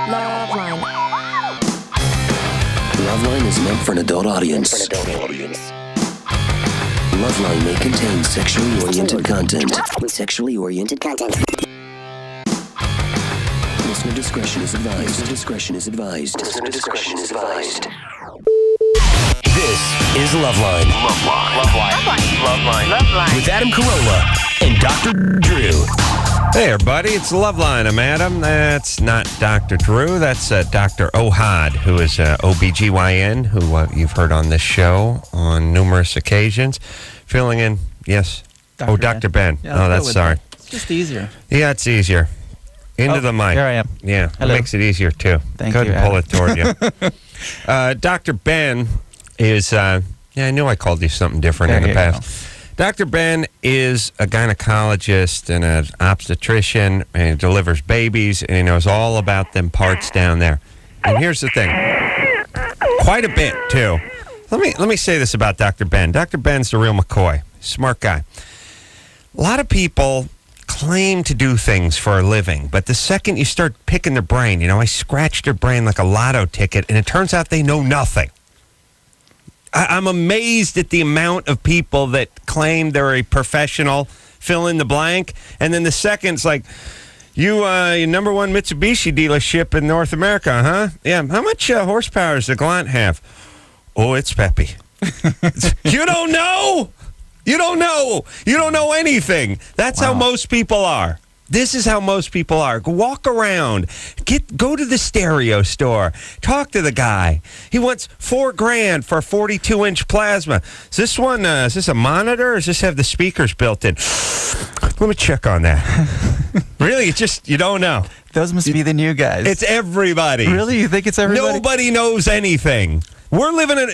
LoveLine. LoveLine is meant for an adult audience. LoveLine may contain sexually oriented content. Listener discretion is advised. This is LoveLine. LoveLine. With Adam Carolla and Dr. Drew. Hey, everybody, it's LoveLine. I'm Adam. That's not Dr. Drew. That's Dr. Ohad, who is OBGYN, who you've heard on this show on numerous occasions. Filling in, yes. Dr. Ben. Yeah, that's sorry. It's just easier. Yeah, it's easier. Into the mic. Here I am. Yeah, Hello. It makes it easier, too. Thank Couldn't you, pull Adam. it toward you. Dr. Ben is, I knew I called you something different in the past. Dr. Ben is a gynecologist and an obstetrician, and he delivers babies, and he knows all about them parts down there. And here's the thing. Quite a bit, too. Let me say this about Dr. Ben. Dr. Ben's the real McCoy. Smart guy. A lot of people claim to do things for a living, but the second you start picking their brain, I scratched their brain like a lotto ticket, and it turns out they know nothing. I'm amazed at the amount of people that claim they're a professional, fill in the blank, and then the second it's like, your number one Mitsubishi dealership in North America, huh? Yeah, how much horsepower does the Glant have? Oh, it's peppy. You don't know? You don't know. You don't know anything. That's how most people are. This is how most people are. Walk around. Go to the stereo store. Talk to the guy. He wants $4,000 for a 42-inch plasma. Is this one? Is this a monitor? Or does this have the speakers built in? Let me check on that. Really? You don't know. Those must be the new guys. It's everybody. Really? You think it's everybody? Nobody knows anything. We're living in.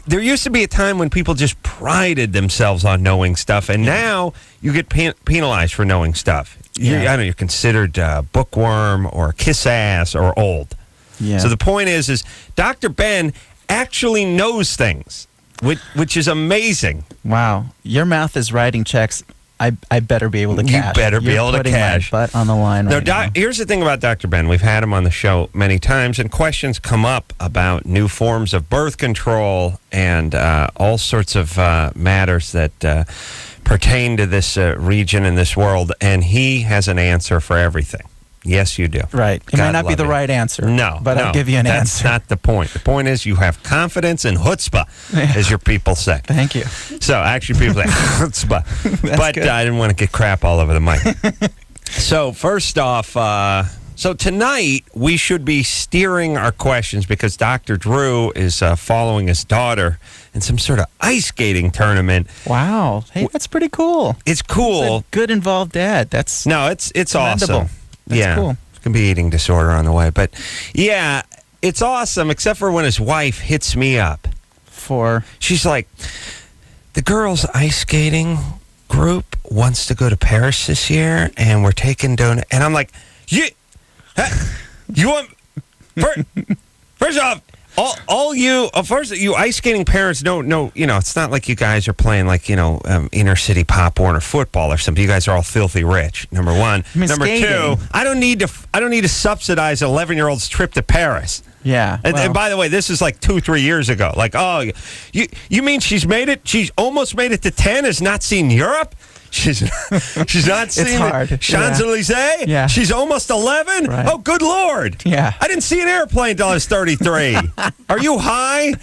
There used to be a time when people just prided themselves on knowing stuff, and now you get penalized for knowing stuff. You're considered bookworm or kiss ass or old. Yeah. So the point is Dr. Ben actually knows things, which is amazing. Wow. Your mouth is writing checks. I better be able to cash. You better be able to cash. My butt on the line right now. Here's the thing about Dr. Ben. We've had him on the show many times, and questions come up about new forms of birth control and all sorts of matters that pertain to this region and this world, and he has an answer for everything. Yes, you do. Right. It may not be the right answer. No. But I'll give you an answer. That's not the point. The point is you have confidence and chutzpah, as your people say. Thank you. So actually people say chutzpah. But I didn't want to get crap all over the mic. So first off, so tonight we should be steering our questions because Dr. Drew is following his daughter in some sort of ice skating tournament. Wow. Hey, that's pretty cool. It's cool. It's a good involved dad. It's awesome. That's cool. It can be eating disorder on the way. But, yeah, it's awesome, except for when his wife hits me up. She's like, the girls' ice skating group wants to go to Paris this year, and we're taking donuts. And I'm like, you want... First off, you ice skating parents don't know, it's not like you guys are playing like, inner city Pop Warner football or something. You guys are all filthy rich, number one. Number two, I don't need to subsidize an 11-year-old's trip to Paris. Yeah. And by the way, this is like 2-3 years ago. Like, oh, you mean she's almost made it to 10, has not seen Europe? She's not seeing the Champs-Elysees? Yeah. She's almost 11? Right. Oh, good Lord. Yeah. I didn't see an airplane until I was 33. Are you high?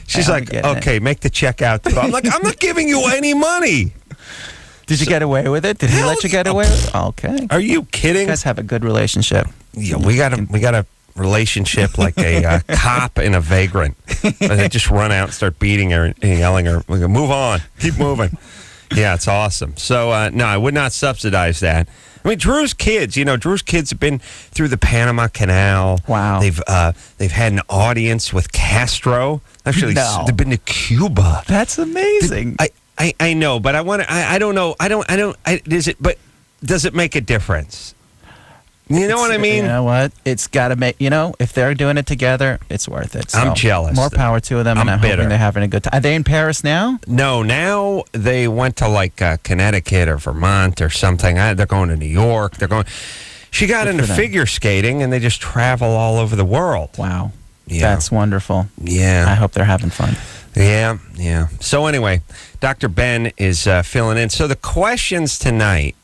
She's like, okay, make the check out. I'm like, I'm not giving you any money. Did you get away with it? Did he let you get away with it? Okay. Are you kidding? You guys have a good relationship. Yeah, we got a relationship like a cop and a vagrant. They just run out and start beating her and yelling her, move on, keep moving. Yeah, it's awesome. So, no, I would not subsidize that. I mean, Drew's kids have been through the Panama Canal. Wow. They've had an audience with Castro. Actually, they've been to Cuba. That's amazing. I know, but I don't know. But does it make a difference? You know what I mean? You know what? It's got to make, if they're doing it together, it's worth it. So I'm jealous. More power to them, and I'm hoping they're having a good time. Are they in Paris now? No, now they went to like Connecticut or Vermont or something. They're going to New York. She got Good into for them. figure skating, and they just travel all over the world. Wow. Yeah. That's wonderful. Yeah. I hope they're having fun. Yeah. So anyway, Dr. Ben is filling in. So the questions tonight,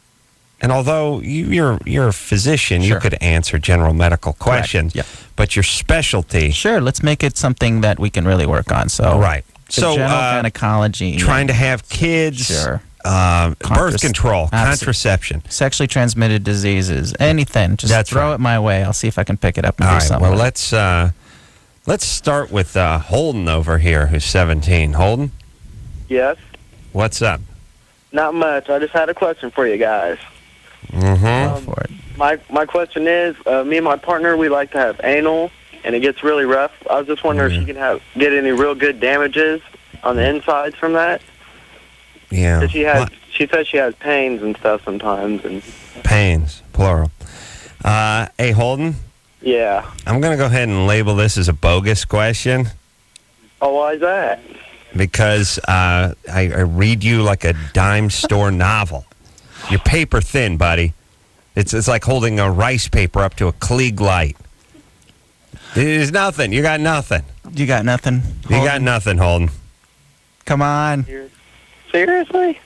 and although you're a physician, you Sure. could answer general medical questions, Yep. but your specialty, Sure, let's make it something that we can really work on. So, right? the So general gynecology. trying to have kids, Sure. birth control, Absolutely. contraception. Sexually transmitted diseases, anything. Just That's throw right. it my way. I'll see if I can pick it up and All do right. something. Well, with it. let's start with Holden over here, who's 17. Holden, Yes. what's up? Not much. I just had a question for you guys. Mm-hmm. Go for it. My question is, me and my partner, we like to have anal, and it gets really rough. I was just wondering if she can get any real good damages on the insides from that. Yeah. 'Cause she says she has pains and stuff sometimes, and Pains, plural. Hey, Holden, yeah. I'm going to go ahead and label this as a bogus question Oh, why is that? because I read you like a dime store novel. You're paper thin, buddy. It's like holding a rice paper up to a Klieg light. There's nothing. You got nothing. You got nothing? You got nothing, Holden. Come on. Seriously?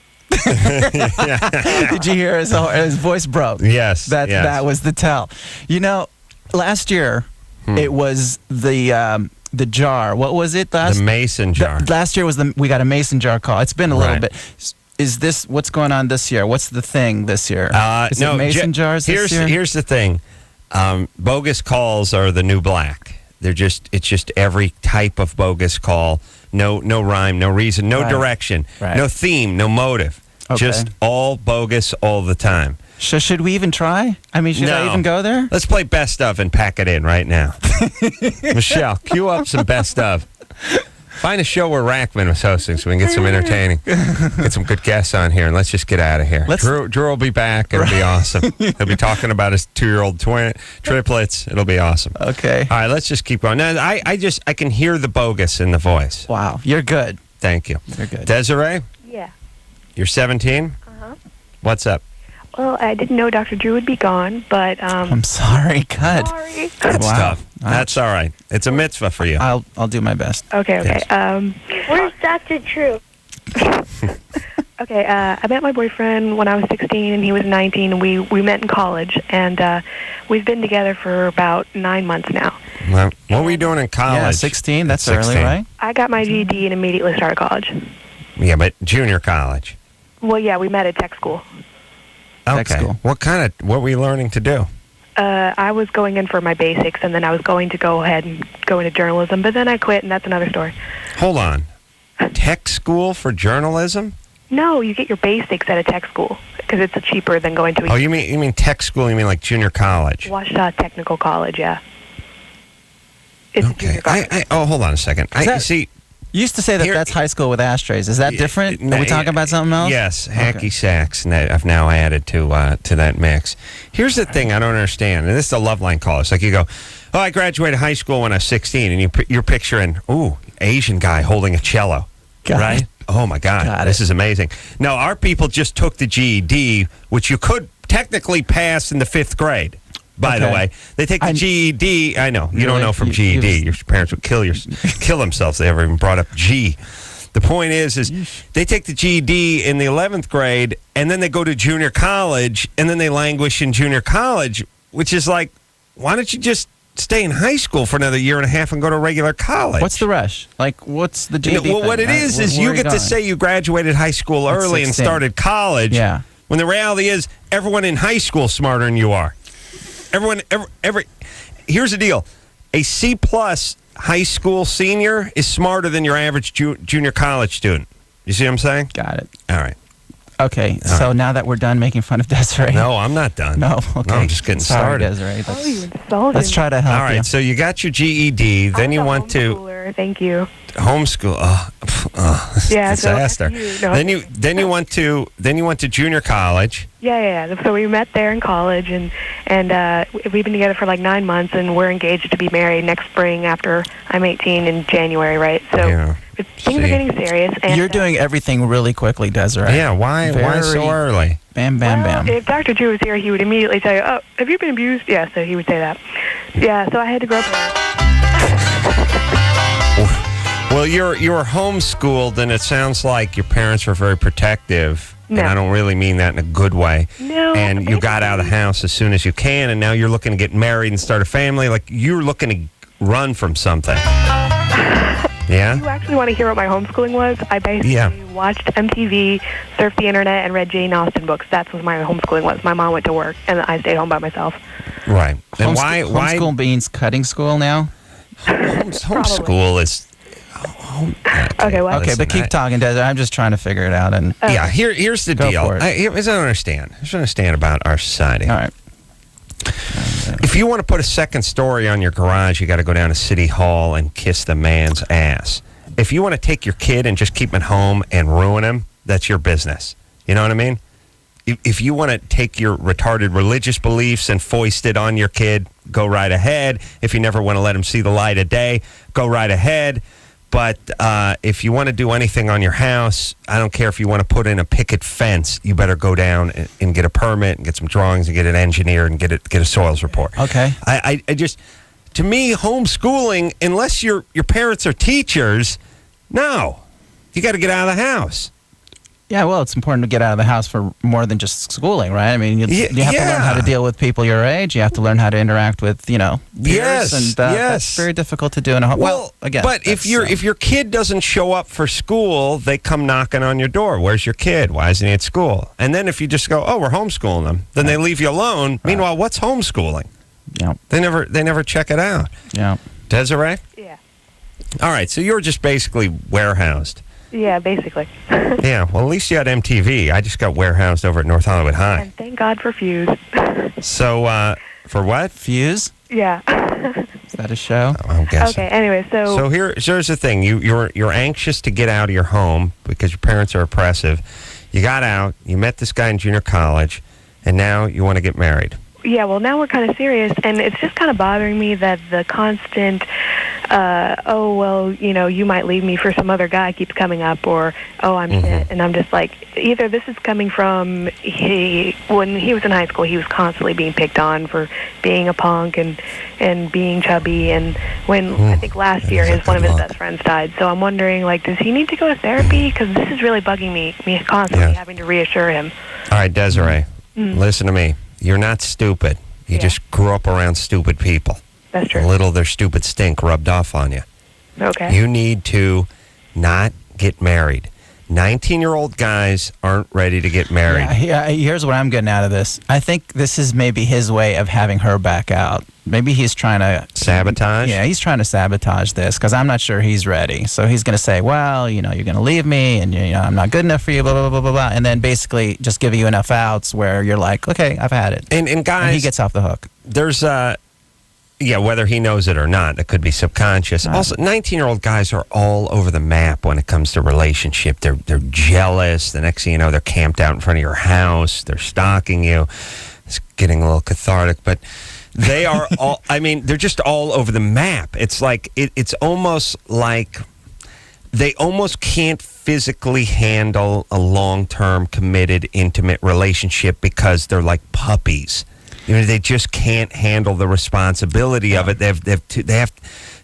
Did you hear his voice broke? Yes. That was the tell. You know, last year it was the jar. What was it last? The mason jar. Last year was we got a mason jar call. It's been a little Right. bit. Is this what's going on this year? What's the thing this year? Is no, it mason jars this year? Here's the thing. Bogus calls are the new black. It's just every type of bogus call. No rhyme, no reason, no Right. direction, Right. no theme, no motive. Okay. Just all bogus all the time. Should we even try? I mean, should I No. even go there? Let's play best of and pack it in right now. Michelle, cue up some best of. Find a show where Rackman was hosting so we can get some entertaining, get some good guests on here, and let's just get out of here. Drew will be back. It'll be awesome. He'll be talking about his 2-year-old triplets. It'll be awesome. Okay. All right, let's just keep going. Now, I can hear the bogus in the voice. Wow, you're good. Thank you. You're good. Desiree, Yeah. you're 17? Uh-huh. What's up? Well, I didn't know Dr. Drew would be gone, but I'm sorry. Good. sorry. That's Wow. tough. That's all right. It's a mitzvah for you. I'll do my best. Okay. Yes. Where's Dr. Drew? Okay, I met my boyfriend when I was 16 and he was 19, and we met in college, and we've been together for about 9 months now. Well, what were you doing in college? Yeah, 16. That's 16. early, right? I got my GED and immediately started college. Yeah, but junior college. Well, yeah, we met at tech school. Okay. Tech school. What were you learning to do? I was going in for my basics, and then I was going to go ahead and go into journalism, but then I quit, and that's another story. Hold on. Tech school for journalism? No, you get your basics at a tech school because it's cheaper than going to Oh, a you mean tech school? You mean like junior college? Ouachita Technical College, yeah. It's a Okay. junior college. Hold on a second. See. You used to say that Here- that's high school with ashtrays. Is that different? Are we talking about something else? Yes, Okay. hacky sacks. And I've now added to that mix. Here's the thing I don't understand, and this is the LoveLine call. It's like you go, "Oh, I graduated high school when I was 16," and you're picturing, "Ooh, Asian guy holding a cello." Got Right? it. Oh my God, Got this it. is amazing. No, our people just took the GED, which you could technically pass in the 5th grade. By the Okay. way, they take the GED. I know you don't Really? know from You- GED. Your parents would kill themselves if they ever even brought up G. The point is they take the GED in the 11th grade, and then they go to junior college, and then they languish in junior college, which is like, why don't you just stay in high school for another year and a half and go to regular college? What's the rush? Like, what's the GED Well, what thing? it is Where you are get to going? say you graduated high school At early and 16. started college. Yeah. When the reality is everyone in high school is smarter than you are. Here's the deal. A C+ high school senior is smarter than your average junior college student. You see what I'm saying? Got it. All right. Okay, so now that we're done making fun of Desiree. No, I'm not done. No, okay. No, I'm just getting Sorry, started. Desiree. Oh, you insulted Let's try to help All right, you. so you got your GED, then you went to... Homeschooler. Sure, thank you. Homeschool. Yeah, disaster. So you, no. Then you went to junior college. Yeah. So we met there in college, and we've been together for like 9 months, and we're engaged to be married next spring after I'm 18 in January, right? So things are getting serious. And you're doing everything really quickly, Desiree. Yeah, why so early? Bam, bam, bam. If Dr. Drew was here, he would immediately tell you, "Oh, have you been abused?" Yeah, so he would say that. Yeah, so I had to grow up. Well, you're homeschooled, and it sounds like your parents were very protective. No. And I don't really mean that in a good way. No. And you got out of the house as soon as you can, and now you're looking to get married and start a family. Like, you're looking to run from something. Yeah? You actually want to hear what my homeschooling was? I basically watched MTV, surfed the internet, and read Jane Austen books. That's what my homeschooling was. My mom went to work, and I stayed home by myself. Right. And why homeschool means cutting school now? Homeschool is... Okay, well... Okay, but keep talking, Desiree. I'm just trying to figure it out. And here's the deal. Here's what I understand. I understand about our society. All right. If you want to put a second story on your garage, you got to go down to City Hall and kiss the man's ass. If you want to take your kid and just keep him at home and ruin him, that's your business. You know what I mean? If you want to take your retarded religious beliefs and foist it on your kid, go right ahead. If you never want to let him see the light of day, go right ahead. But if you want to do anything on your house, I don't care if you want to put in a picket fence, you better go down and get a permit and get some drawings and get it engineered and get a soils report. Okay. I just, to me, homeschooling, unless your parents are teachers, no. You got to get out of the house. Yeah, well, it's important to get out of the house for more than just schooling, right? I mean, you have to learn how to deal with people your age. You have to learn how to interact with, peers. Yes, and that's very difficult to do in a home. Well, again, but if your kid doesn't show up for school, they come knocking on your door. Where's your kid? Why isn't he at school? And then if you just go, oh, we're homeschooling them, then they leave you alone. Right. Meanwhile, what's homeschooling? Yeah, they never check it out. Yeah, Desiree. Yeah. All right, so you're just basically warehoused. Yeah, basically. Yeah, well, at least you had MTV. I just got warehoused over at North Hollywood High. And thank God for Fuse. So, for what? Fuse? Yeah. Is that a show? Oh, I'm guessing. Okay, anyway, so here's the thing. You're anxious to get out of your home because your parents are oppressive. You got out, you met this guy in junior college, and now you want to get married. Yeah, well, now we're kind of serious, and it's just kind of bothering me that the constant, you might leave me for some other guy keeps coming up, or, oh, I'm shit. And I'm just like, either this is coming from, when he was in high school, he was constantly being picked on for being a punk and being chubby, and when, I think last year, one of his best friends died. So I'm wondering, like, does he need to go to therapy? Because this is really bugging me constantly having to reassure him. All right, Desiree, listen to me. You're not stupid. You just grew up around stupid people. That's true. A little their stupid stink rubbed off on you. Okay. You need to not get married. 19-year-old guys aren't ready to get married. Yeah, here's what I'm getting out of this. I think this is maybe his way of having her back out. Maybe he's trying to... Sabotage? Yeah, he's trying to sabotage this because I'm not sure he's ready. So he's going to say, well, you're going to leave me and, I'm not good enough for you, blah, blah, blah, blah, blah. And then basically just give you enough outs where you're like, okay, I've had it. And guys... And he gets off the hook. There's whether he knows it or not, that could be subconscious. Also, 19-year-old guys are all over the map when it comes to relationship. They're jealous. The next thing you know, they're camped out in front of your house. They're stalking you. It's getting a little cathartic, but they are all, they're just all over the map. It's like, it's almost like they almost can't physically handle a long-term, committed, intimate relationship because they're like puppies. They just can't handle the responsibility of it.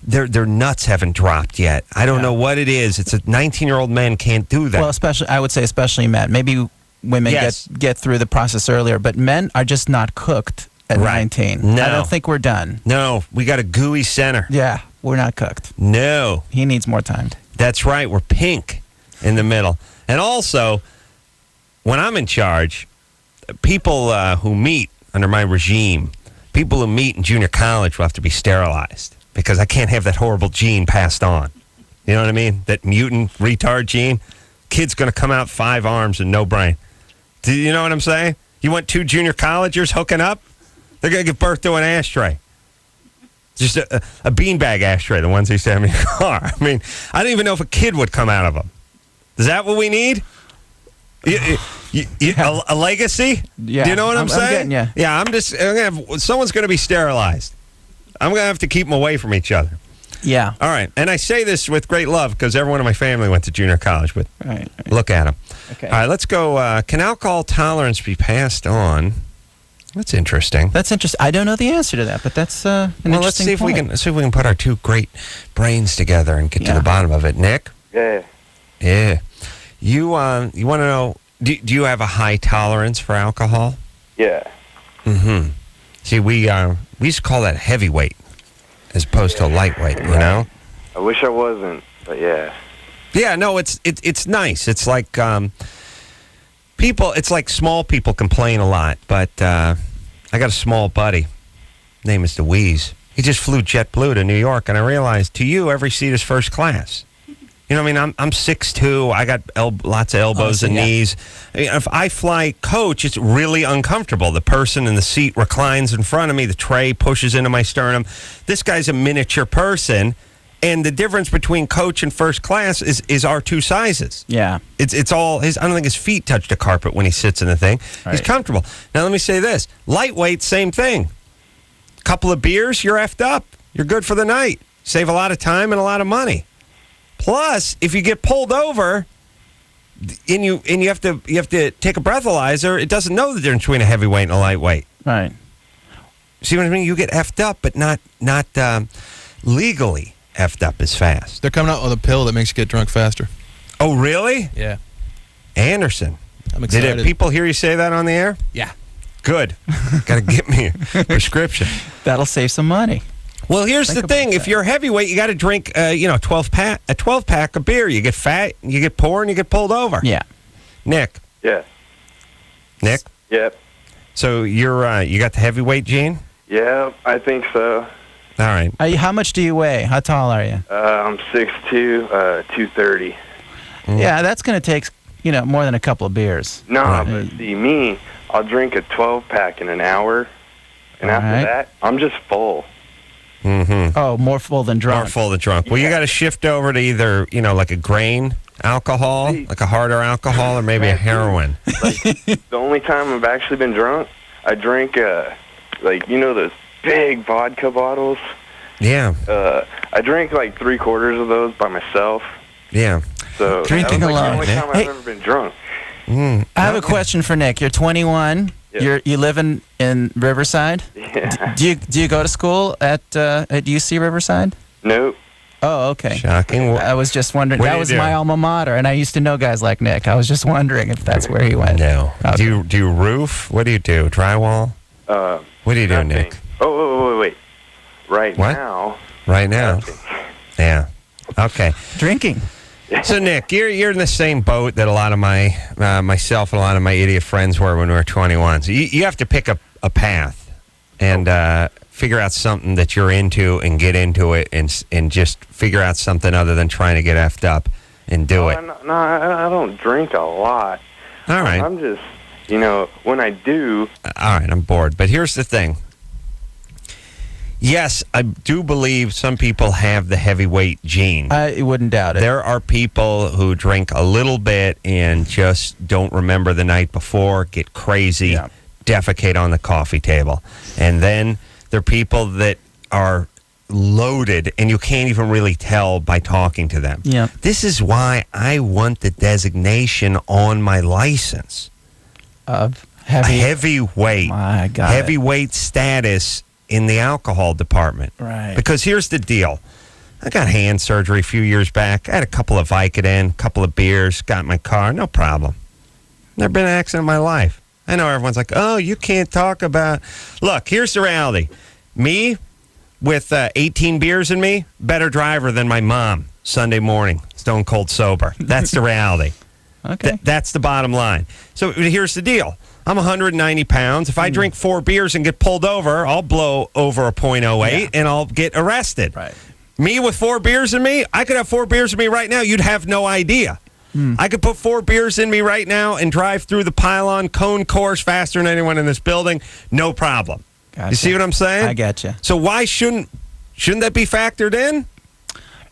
Their nuts haven't dropped yet. I don't know what it is. It's a 19-year-old man can't do that. Well, especially men. Maybe women get through the process earlier, but men are just not cooked at 19. No. I don't think we're done. No, we got a gooey center. Yeah, we're not cooked. No. He needs more time. That's right. We're pink in the middle. And also, when I'm in charge, people who meet under my regime, people who meet in junior college will have to be sterilized because I can't have that horrible gene passed on. You know what I mean? That mutant retard gene. Kid's going to come out 5 arms and no brain. Do you know what I'm saying? You want 2 junior collegers hooking up? They're going to give birth to an ashtray. Just a beanbag ashtray, the ones they used to have in your car. I mean, I don't even know if a kid would come out of them. Is that what we need? A legacy? Yeah. Do you know what I'm saying? I'm getting you. Yeah, someone's going to be sterilized. I'm going to have to keep them away from each other. Yeah. All right. And I say this with great love because everyone in my family went to junior college. But Right. look at them. Okay. All right, let's go. Can alcohol tolerance be passed on? That's interesting. That's interesting. I don't know the answer to that, but that's an interesting Let's see if we point. can put our two great brains together and get to Yeah. the bottom of it. Nick? Yeah. Yeah. You want to know, do you have a high tolerance for alcohol? Yeah. Mm-hmm. See, we used to call that heavyweight as opposed to lightweight, you know? I wish I wasn't, but yeah. Yeah, no, it's nice. It's like it's like small people complain a lot, but I got a small buddy. Name is DeWeese. He just flew JetBlue to New York, and I realized, to you, every seat is first class. You know what I mean? I'm 6'2". I got lots of elbows and knees. I mean, if I fly coach, it's really uncomfortable. The person in the seat reclines in front of me. The tray pushes into my sternum. This guy's a miniature person, and the difference between coach and first class is our two sizes. Yeah. It's all his. I don't think his feet touch the carpet when he sits in the thing. Right. He's comfortable. Now let me say this: lightweight, same thing. Couple of beers, you're effed up. You're good for the night. Save a lot of time and a lot of money. Plus, if you get pulled over and you have to take a breathalyzer, it doesn't know the difference between a heavyweight and a lightweight. Right. See what I mean? You get effed up, but not legally effed up as fast. They're coming out with a pill that makes you get drunk faster. Oh, really? Yeah. Anderson. I'm excited. Did people hear you say that on the air? Yeah. Good. Got to get me a prescription. That'll save some money. Well, here's the thing: if you're heavyweight, you got to drink, 12 pack of beer. You get fat, you get poor, and you get pulled over. Yeah. Nick. Yeah. Nick. Yep. So you got the heavyweight gene? Yeah, I think so. All right. How much do you weigh? How tall are you? I'm 6'2", 230. Yeah, that's going to take more than a couple of beers. No, Right. but see, me, I'll drink a 12-pack in an hour, and All after right. that, I'm just full. Mm-hmm. Oh, more full than drunk. More full than drunk. Well, you got to shift over to either, like a grain alcohol, like a harder alcohol, or maybe a heroin. The only time I've actually been drunk, I drink, those big vodka bottles. Yeah. I drank like 3/4 of those by myself. Yeah. So Drinking that was alone. the only time Hey. I've ever been drunk. I have a question for Nick. You're 21. Yep. You live in Riverside. Yeah. Do you go to school at UC Riverside? Nope. Oh, okay. Shocking. I was just wondering. What do That you was do? my alma mater, and I used to know guys like Nick. I was just wondering if that's where he went. No. Okay. Do you roof? What do you do? Drywall? What do you do, Nothing. Nick? Oh, wait. Right What? now. Right now? nothing. Yeah. Okay. Drinking. So Nick, you're in the same boat that a lot of myself and a lot of my idiot friends were when we were 21. So you have to pick a path and figure out something that you're into and get into it and just figure out something other than trying to get effed up and do it. No, I don't drink a lot. All right. I'm just, when I do. All right, I'm bored. But here's the thing. Yes, I do believe some people have the heavyweight gene. I wouldn't doubt it. There are people who drink a little bit and just don't remember the night before, get crazy, Yeah. defecate on the coffee table. And then there are people that are loaded and you can't even really tell by talking to them. Yeah. This is why I want the designation on my license. Of A heavy. heavyweight. I got it. Heavyweight status in the alcohol department. Right. Because here's the deal. I got hand surgery a few years back. I had a couple of Vicodin, a couple of beers, got in my car, no problem. Never been in an accident in my life. I know everyone's like, oh, you can't talk about... Look, here's the reality. Me, with 18 beers in me, better driver than my mom Sunday morning, stone cold sober. That's the reality. Okay. That's the bottom line. So here's the deal. I'm 190 pounds. If I drink 4 beers and get pulled over, I'll blow over a .08 and I'll get arrested. Right. Me with 4 beers in me, I could have 4 beers in me right now. You'd have no idea. I could put 4 beers in me right now and drive through the pylon cone course faster than anyone in this building. No problem. Gotcha. You see what I'm saying? I getcha. So why shouldn't Shouldn't that be factored in?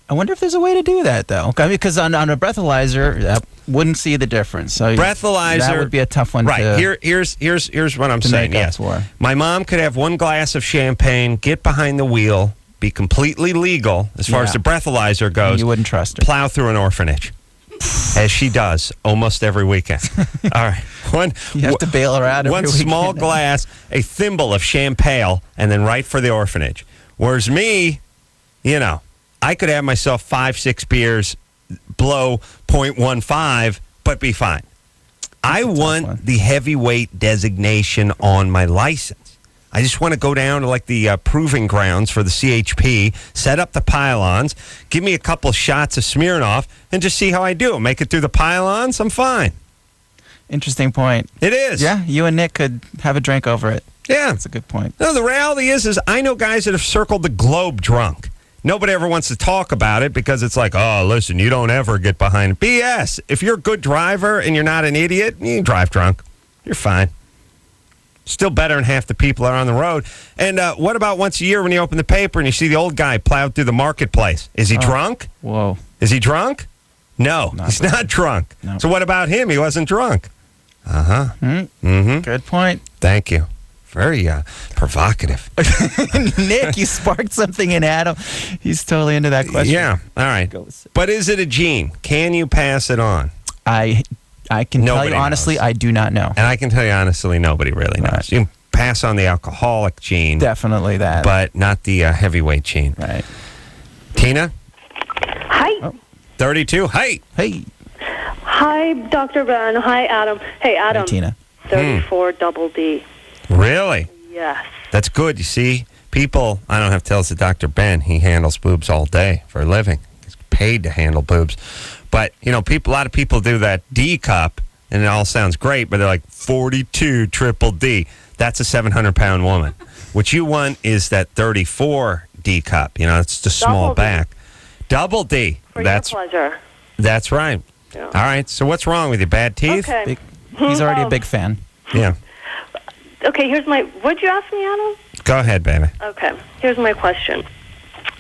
I wonder if there's a way to do that, though. Because on a breathalyzer, I wouldn't see the difference. So Breathalyzer. that would be a tough one Right. to Here's what I'm saying. make up Yes. for. My mom could have one glass of champagne, get behind the wheel, be completely legal as far Yeah. as the breathalyzer goes. You wouldn't trust her. Plow through an orphanage, as she does almost every weekend. All right. You have to bail her out every One weekend. small glass, a thimble of champagne, and then right for the orphanage. Whereas me, I could have myself 5-6 beers, blow 0.15, but be fine. I want one. the heavyweight designation on my license. I just want to go down to like the proving grounds for the CHP, set up the pylons, give me a couple shots of Smirnoff, and just see how I do. Make it through the pylons, I'm fine. Interesting point. It is. Yeah, you and Nick could have a drink over it. Yeah. That's a good point. No, the reality is I know guys that have circled the globe drunk. Nobody ever wants to talk about it because it's like, oh, listen, you don't ever get behind. BS. If you're a good driver and you're not an idiot, you can drive drunk. You're fine. Still better than half the people are on the road. And what about once a year when you open the paper and you see the old guy plowed through the marketplace? Is he drunk? Whoa. Is he drunk? No, he's not drunk. No. So what about him? He wasn't drunk. Uh-huh. Mm-hmm. Good point. Thank you. Very provocative. Nick, you sparked something in Adam. He's totally into that question. Yeah. All right. But is it a gene? Can you pass it on? I can tell Nobody you honestly, knows. I do not know. And I can tell you honestly, nobody really knows. Right. You can pass on the alcoholic gene, Definitely that. but not the heavyweight gene. Right. Tina, Hi. 32. Hey. Hey, Hi, Dr. Ben. Hi, Adam. Hey, Adam. hey, Tina. 34 double D. Really? Yes. That's good. You see, people, I don't have to tell us to Dr. Ben. He handles boobs all day for a living. He's paid to handle boobs. But, a lot of people do that D cup, and it all sounds great, but they're like 42 triple D. That's a 700-pound woman. What you want is that 34 D cup. It's the small Double D. back. Double D. For your pleasure. That's right. Yeah. All right. So what's wrong with you? Bad teeth? Okay. He's already a big fan. Yeah. Okay, here's my... What'd you ask me, Adam? Go ahead, baby. Okay, here's my question.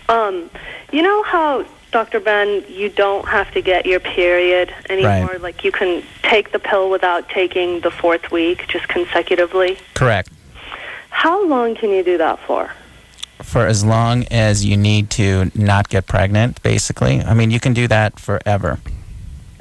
You know how, Dr. Ben, you don't have to get your period anymore? Right. Like, you can take the pill without taking the 4th week, just consecutively? Correct. How long can you do that for? For as long as you need to not get pregnant, basically. I mean, you can do that forever.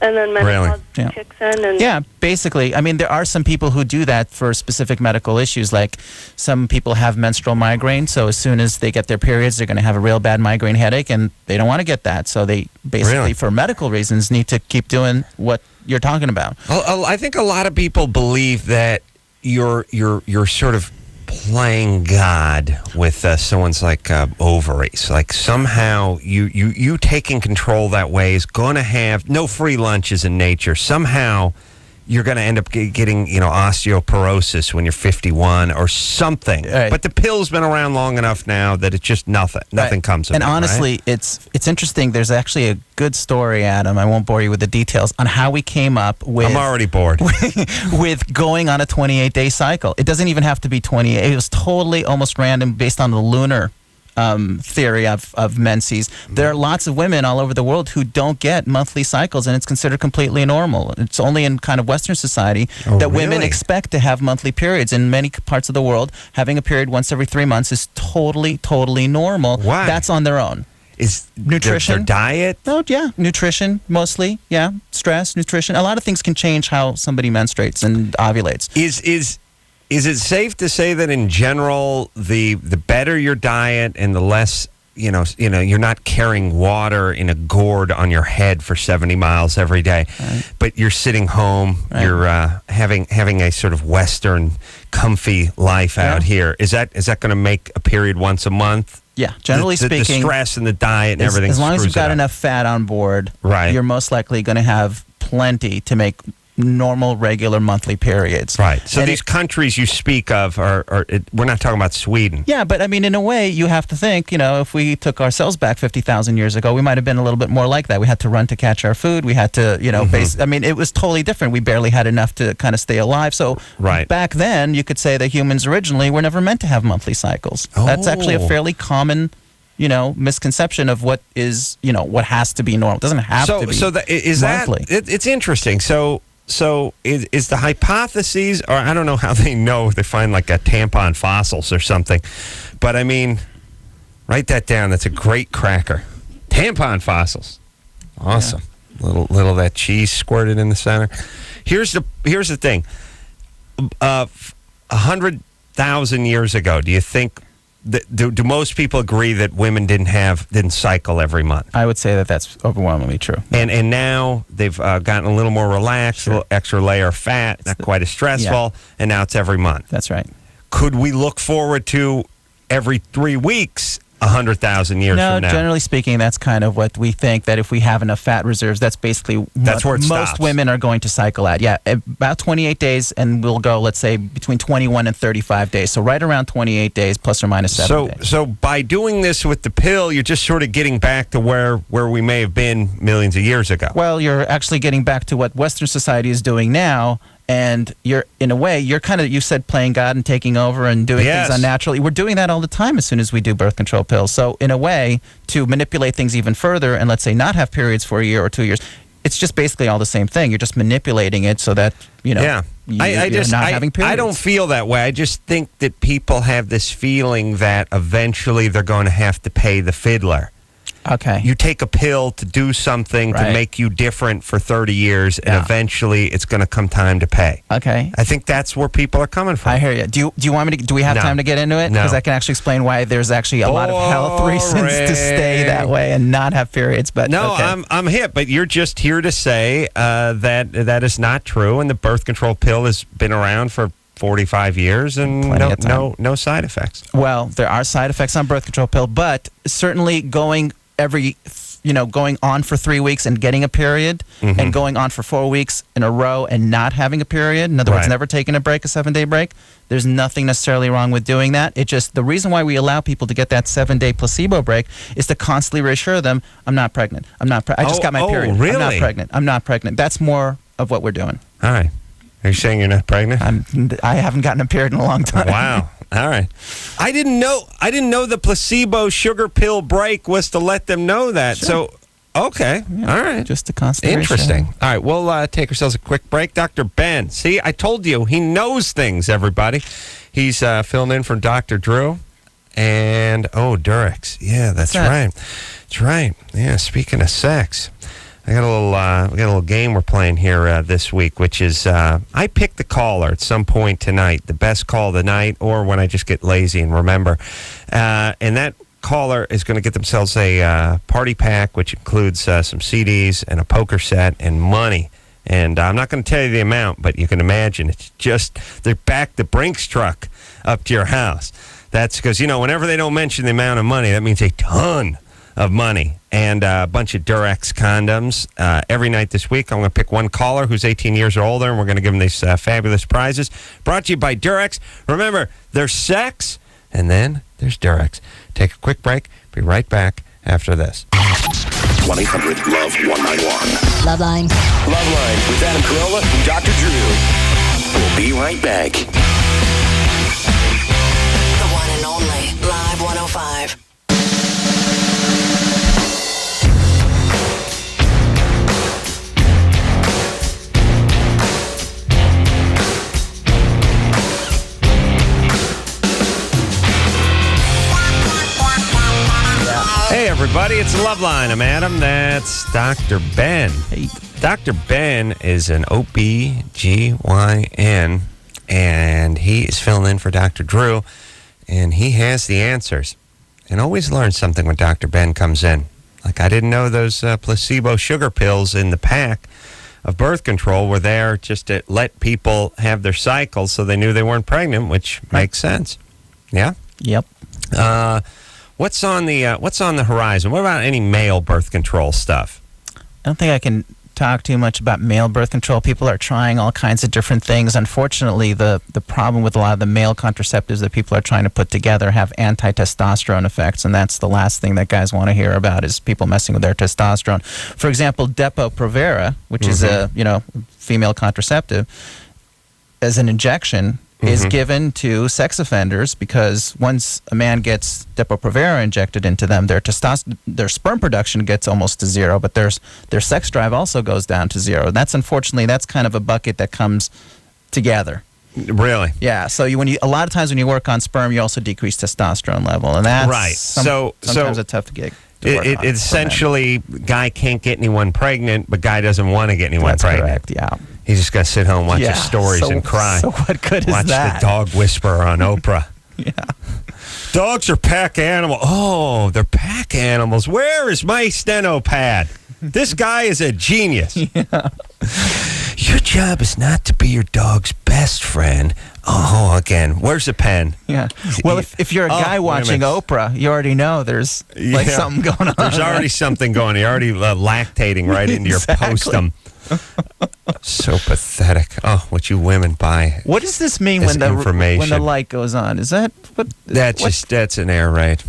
And then menopause Yeah. kicks in? And Yeah, basically. I mean, there are some people who do that for specific medical issues. Like some people have menstrual migraine, so as soon as they get their periods, they're going to have a real bad migraine headache, and they don't want to get that. So they basically, Really? for medical reasons, need to keep doing what you're talking about. I think a lot of people believe that you're sort of playing God with someone's like ovaries. Like somehow you taking control that way is going to have no free lunches in nature. Somehow you're going to end up getting osteoporosis when you're 51 or something. Right. But the pill's been around long enough now that it's just nothing Right. comes of and it. honestly, right? it's interesting. There's actually a good story, Adam. I won't bore you with the details on how we came up with I'm already bored. with going on a 28-day cycle. It doesn't even have to be 28. It was totally almost random based on the lunar theory of menses. There are lots of women all over the world who don't get monthly cycles, and it's considered completely normal. It's only in kind of Western society that women really? expect to have monthly periods. In many parts of the world, having a period once every 3 months is totally normal. Why? That's on their own. Is Nutrition? their diet? Oh, yeah. Nutrition, mostly. Yeah. Stress, nutrition. A lot of things can change how somebody menstruates and ovulates. Is it safe to say that in general, the better your diet and the less, you're not carrying water in a gourd on your head for 70 miles every day, but you're sitting home, you're having a sort of Western comfy life out here. Is that going to make a period once a month? Yeah, generally the speaking, stress and the diet and everything. as long as screws you've got it up. enough fat on board, Right. you're most likely going to have plenty to make normal, regular monthly periods. Right. So And these countries you speak of we're not talking about Sweden. Yeah, but I mean, in a way, you have to think, if we took ourselves back 50,000 years ago, we might have been a little bit more like that. We had to run to catch our food. We had to, it was totally different. We barely had enough to kind of stay alive. So Right. back then, you could say that humans originally were never meant to have monthly cycles. That's actually a Oh. fairly common misconception of what is, what has to be normal. It doesn't have to be. Monthly. It's interesting. So is the hypotheses, or I don't know how they know, they find like a tampon fossils or something, but I mean, write that down. That's a great cracker. Tampon fossils. Awesome. Yeah. Little of that cheese squirted in the center. Here's the thing. 100,000 years ago, do you think do most people agree that women didn't cycle every month? I would say that that's overwhelmingly true. And now they've gotten a little more relaxed, a little extra layer of fat, not quite as stressful, and now it's every month. That's right. Could we look forward to every 3 weeks 100,000 years from now? No, generally speaking, that's kind of what we think, that if we have enough fat reserves, that's basically what where it most stops. Women are going to cycle at. Yeah, about 28 days, and we'll go, let's say, between 21 and 35 days. So right around 28 days, plus or minus 7 days. So by doing this with the pill, you're just sort of getting back to where we may have been millions of years ago. Well, you're actually getting back to what Western society is doing now. And you're, in a way, you said playing God and taking over and doing things unnaturally. We're doing that all the time as soon as we do birth control pills. So, in a way, to manipulate things even further and, let's say, not have periods for a year or 2 years, it's just basically all the same thing. You're just manipulating it so that, you're not having periods. I don't feel that way. I just think that people have this feeling that eventually they're going to have to pay the fiddler. Okay. You take a pill to do something to make you different for 30 years, and eventually it's going to come time to pay. Okay. I think that's where people are coming from. I hear you. Do you want me to? Do we have time to get into it? No. Because I can actually explain why there's actually a lot of health reasons to stay that way and not have periods. But no, okay. I'm hip. But you're just here to say that is not true, and the birth control pill has been around for 45 years and no side effects. Well, there are side effects on birth control pill, but certainly going on for 3 weeks and getting a period, and going on for 4 weeks in a row and not having a period, in other words, never taking a break, a 7-day break, there's nothing necessarily wrong with doing that. It just, the reason why we allow people to get that 7-day placebo break is to constantly reassure them, I'm not pregnant. I just got my period. Really? I'm not pregnant. That's more of what we're doing. All right. Are you saying you're not pregnant? I haven't gotten a period in a long time. Wow. All right. I didn't know the placebo sugar pill break was to let them know that. Sure. So, okay. Yeah, all right. Just to constantly Interesting. All right. We'll take ourselves a quick break. Dr. Ben. See, I told you. He knows things, everybody. He's filling in for Dr. Drew. And, Durex. Yeah, that's right. That's right. Yeah, speaking of sex. We got a little game we're playing here this week, which is I pick the caller at some point tonight, the best call of the night, or when I just get lazy and remember. And that caller is going to get themselves a party pack, which includes some CDs and a poker set and money. And I'm not going to tell you the amount, but you can imagine it's just they back the Brinks truck up to your house. That's because whenever they don't mention the amount of money, that means a ton of money. And a bunch of Durex condoms. Every night this week, I'm going to pick one caller who's 18 years or older, and we're going to give them these fabulous prizes. Brought to you by Durex. Remember, there's sex, and then there's Durex. Take a quick break. Be right back after this. 1-800-LOVE-191. LoveLine. LoveLine with Adam Carolla and Dr. Drew. We'll be right back. The one and only Live 105. Hey, everybody, it's LoveLine. I'm Adam. That's Dr. Ben. Hey. Dr. Ben is an OB-GYN, and he is filling in for Dr. Drew, and he has the answers. And always learn something when Dr. Ben comes in. Like, I didn't know those placebo sugar pills in the pack of birth control were there just to let people have their cycles so they knew they weren't pregnant, which makes sense. Yeah? Yep. What's on the horizon? What about any male birth control stuff? I don't think I can talk too much about male birth control. People are trying all kinds of different things. Unfortunately, the problem with a lot of the male contraceptives that people are trying to put together have anti-testosterone effects, and that's the last thing that guys want to hear about is people messing with their testosterone. For example, Depo-Provera, which is a female contraceptive, as an injection, is given to sex offenders because once a man gets Depo-Provera injected into them, their sperm production gets almost to zero, but their sex drive also goes down to zero. That's unfortunately, that's kind of a bucket that comes together. Really? Yeah. So a lot of times when you work on sperm, you also decrease testosterone level, and that's right. Sometimes a tough gig. It essentially, guy can't get anyone pregnant, but guy doesn't want to get anyone pregnant. Correct. Yeah. He's just going to sit home and watch his stories and cry. So what good is watch that? Watch the dog whisperer on Oprah. Yeah. Dogs are pack animals. Oh, they're pack animals. Where is my steno pad? This guy is a genius. Yeah. Your job is not to be your dog's best friend. Oh, again, where's the pen? Yeah. Well, if you're a guy watching Oprah, you already know there's something going on. There's already something going on. You're already lactating right into your postum. So pathetic. Oh, what you women buy. What does this mean when the light goes on? Is that what? That's an air raid.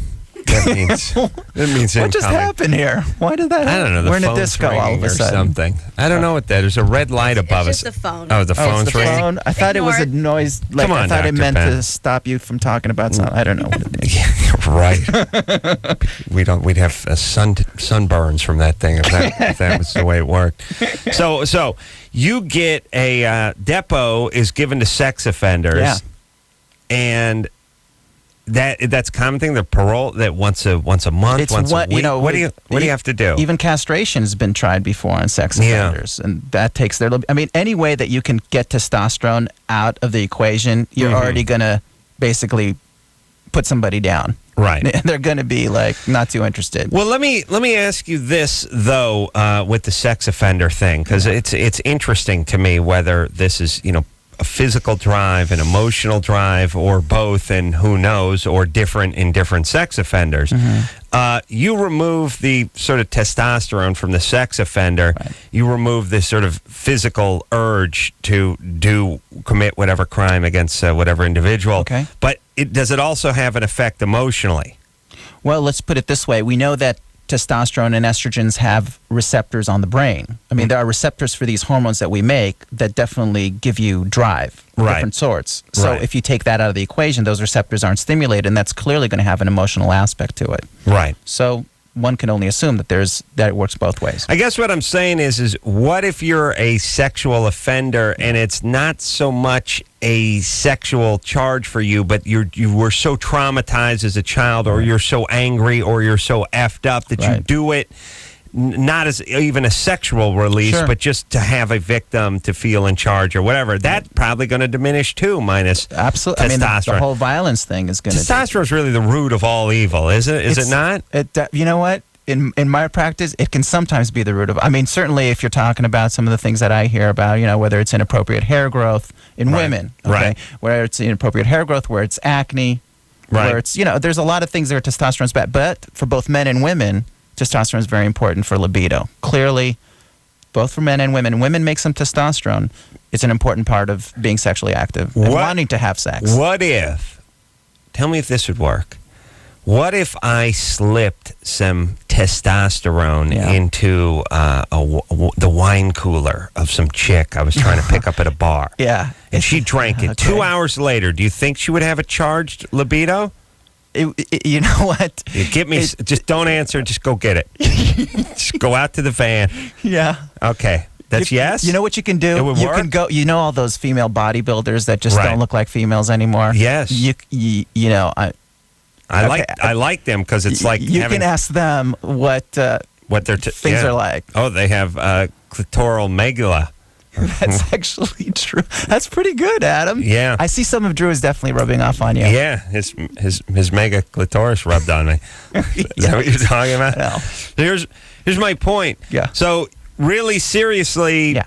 That means what just happened here? Why did that happen? I don't know. We're in a disco all of a sudden. Something. I don't know what that is. There's a red light above us. It's just the phone. Oh, the phone's it's the ringing. phone. I thought it was a noise. Like, Come on, I thought it Dr. meant Ben. to stop you from talking about something. I don't know what it is. Yeah, right. We'd have sunburns from that thing if that was the way it worked. So you get a Depo is given to sex offenders, and that's a common thing. The parole that once a month, It's once a week. What do you have to do? Even castration has been tried before on sex offenders, and that takes their. I mean, any way that you can get testosterone out of the equation, you're already gonna basically put somebody down. Right. They're going to be like not too interested. Well, let me ask you this though, with the sex offender thing, because it's interesting to me whether this is a physical drive, an emotional drive, or both, and who knows, or different in different sex offenders. You remove the sort of testosterone from the sex offender. Right. You remove this sort of physical urge to commit whatever crime against whatever individual. Okay. But does it also have an effect emotionally? Well, let's put it this way. We know that testosterone and estrogens have receptors on the brain. I mean, there are receptors for these hormones that we make that definitely give you drive of different sorts. So if you take that out of the equation, those receptors aren't stimulated, and that's clearly going to have an emotional aspect to it. Right. So one can only assume that it works both ways. I guess what I'm saying is what if you're a sexual offender and it's not so much a sexual charge for you, but you were so traumatized as a child, or you're so angry, or you're so effed up that you do it not as even a sexual release, but just to have a victim to feel in charge or whatever. That's probably going to diminish too, minus absolutely. testosterone. I mean, the whole violence thing is going to. Testosterone is really the root of all evil, is it? Is it not? You know what? In my practice, it can sometimes be the root of. I mean, certainly if you're talking about some of the things that I hear about, whether it's inappropriate hair growth in women, where it's inappropriate hair growth, where it's acne, where it's there's a lot of things that are testosterone's bad. But for both men and women, testosterone is very important for libido. Clearly, both for men and women. Women make some testosterone. It's an important part of being sexually active and wanting to have sex. Tell me if this would work. What if I slipped some testosterone into the wine cooler of some chick I was trying to pick up at a bar? Yeah. And she drank it. Okay. 2 hours later, do you think she would have a charged libido? You know what? Just don't answer. Just go get it. Just go out to the van. Yeah. Okay. That's yes? You know what you can do? It would work? Can go. All those female bodybuilders that just don't look like females anymore? Yes. I like them because it's like you can ask them what their things are like. Oh, they have clitoral megala. That's actually true. That's pretty good, Adam. Yeah. I see some of Drew is definitely rubbing off on you. Yeah, his mega clitoris rubbed on me. Is that what you're talking about? No. Here's my point. Yeah. So really seriously,